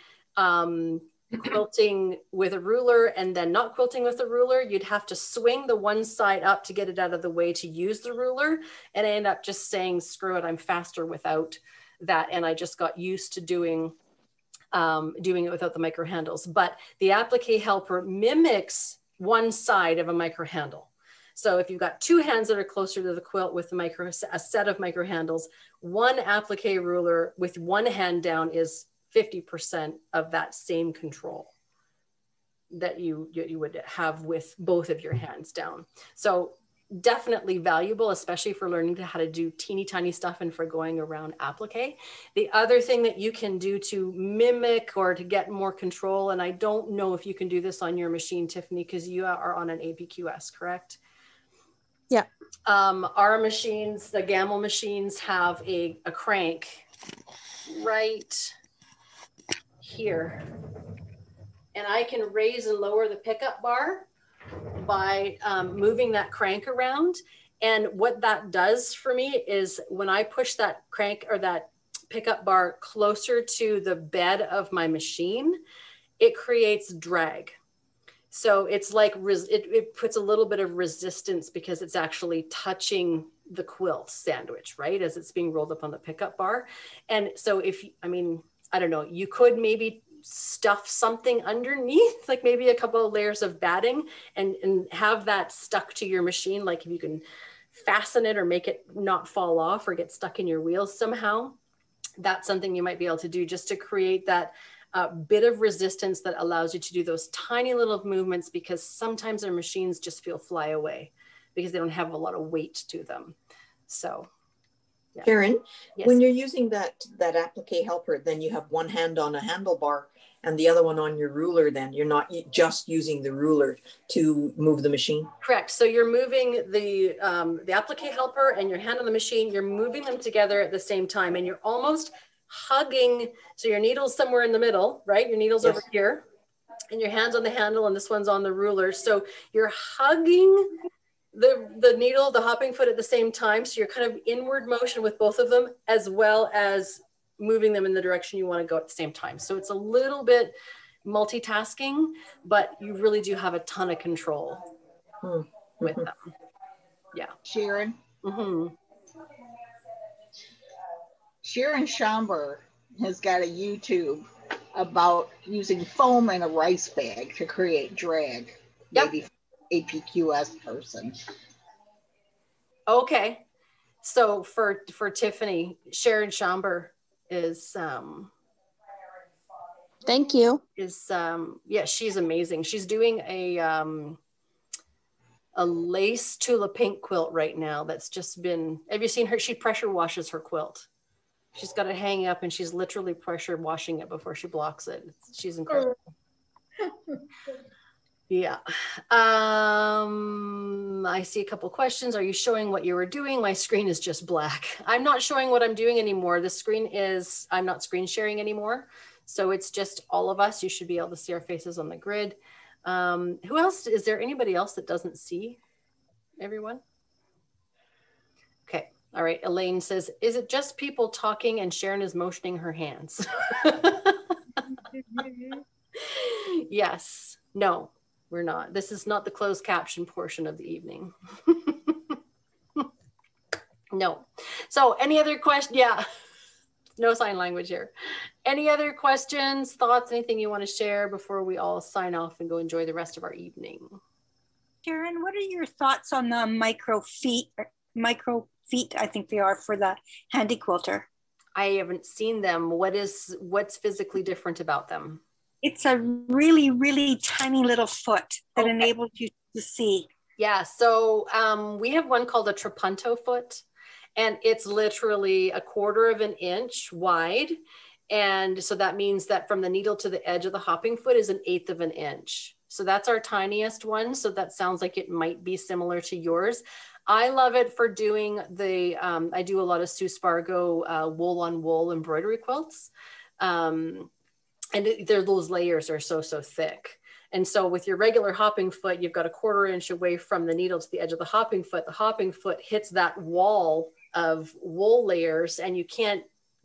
quilting with a ruler and then not quilting with a ruler, you'd have to swing the one side up to get it out of the way to use the ruler. And I end up just saying, screw it, I'm faster without that, and I just got used to doing it without the micro handles. But the applique helper mimics one side of a micro handle. So if you've got two hands that are closer to the quilt with a set of micro handles, one applique ruler with one hand down is 50% of that same control that you would have with both of your hands down. So definitely valuable, especially for learning how to do teeny tiny stuff and for going around applique. The other thing that you can do to mimic or to get more control, and I don't know if you can do this on your machine, Tiffany, because you are on an APQS, correct? Yeah. Our machines, the Gamble machines, have a crank right here. And I can raise and lower the pickup bar by moving that crank around. And what that does for me is when I push that crank or that pickup bar closer to the bed of my machine, it creates drag. So it's like it puts a little bit of resistance because it's actually touching the quilt sandwich, right? As it's being rolled up on the pickup bar. And so I don't know, you could maybe stuff something underneath, like maybe a couple of layers of batting and have that stuck to your machine. Like if you can fasten it or make it not fall off or get stuck in your wheels somehow, that's something you might be able to do just to create that bit of resistance that allows you to do those tiny little movements, because sometimes our machines just feel fly away because they don't have a lot of weight to them. So yeah. Sharon, yes. When you're using that applique helper, then you have one hand on a handlebar and the other one on your ruler. Then you're not just using the ruler to move the machine. Correct. So you're moving the applique helper and your hand on the machine. You're moving them together at the same time, and you're almost hugging. So your needle's somewhere in the middle, right? Your needle's over here, and your hand's on the handle, and this one's on the ruler. So you're hugging the needle, the hopping foot at the same time. So you're kind of inward motion with both of them, as well as moving them in the direction you want to go at the same time. So it's a little bit multitasking, but you really do have a ton of control with them. Yeah. Sharon. Mm-hmm. Sharon Schomburg has got a YouTube about using foam in a rice bag to create drag. Yep. Maybe APQS person. Okay. So for Tiffany, Sharon Schomburg is thank you. Yeah, she's amazing. She's doing a lace Tula pink quilt right now that's just been, have you seen her? She pressure washes her quilt. She's got it hanging up and she's literally pressure washing it before she blocks it. She's incredible. Yeah. I see a couple questions. Are you showing what you were doing? My screen is just black. I'm not showing what I'm doing anymore. The screen is, I'm not screen sharing anymore. So it's just all of us. You should be able to see our faces on the grid. Who else? Is there anybody else that doesn't see everyone? Okay. All right. Elaine says, is it just people talking and Sharon is motioning her hands? Yes. No. We're not. This is not the closed caption portion of the evening. No. So any other question? Yeah. No sign language here. Any other questions, thoughts, anything you want to share before we all sign off and go enjoy the rest of our evening? Sharon, what are your thoughts on the micro feet, I think they are, for the handy quilter? I haven't seen them. What's physically different about them? It's a really, really tiny little foot that enables you to see. Yeah, so we have one called a Trapunto Foot, and it's literally 1/4 of an inch wide. And so that means that from the needle to the edge of the hopping foot is 1/8 of an inch. So that's our tiniest one. So that sounds like it might be similar to yours. I love it for doing the, I do a lot of Sue Spargo wool on wool embroidery quilts. And those layers are so thick. And so with your regular hopping foot, you've got 1/4 inch away from the needle to the edge of the hopping foot. The hopping foot hits that wall of wool layers and you can't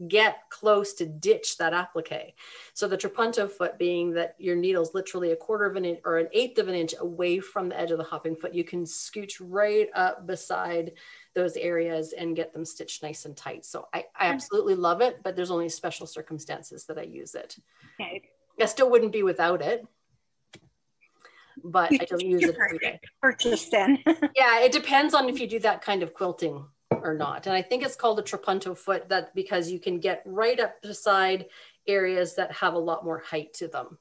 get close to ditch that applique. So the Trapunto foot being that your needle's literally 1/4 of an inch or 1/8 of an inch away from the edge of the hopping foot, you can scooch right up beside those areas and get them stitched nice and tight. So I absolutely love it, but there's only special circumstances that I use it. Okay. I still wouldn't be without it, but I don't use it every day. Purchase then. Yeah, it depends on if you do that kind of quilting or not. And I think it's called a Trapunto foot, that because you can get right up beside areas that have a lot more height to them.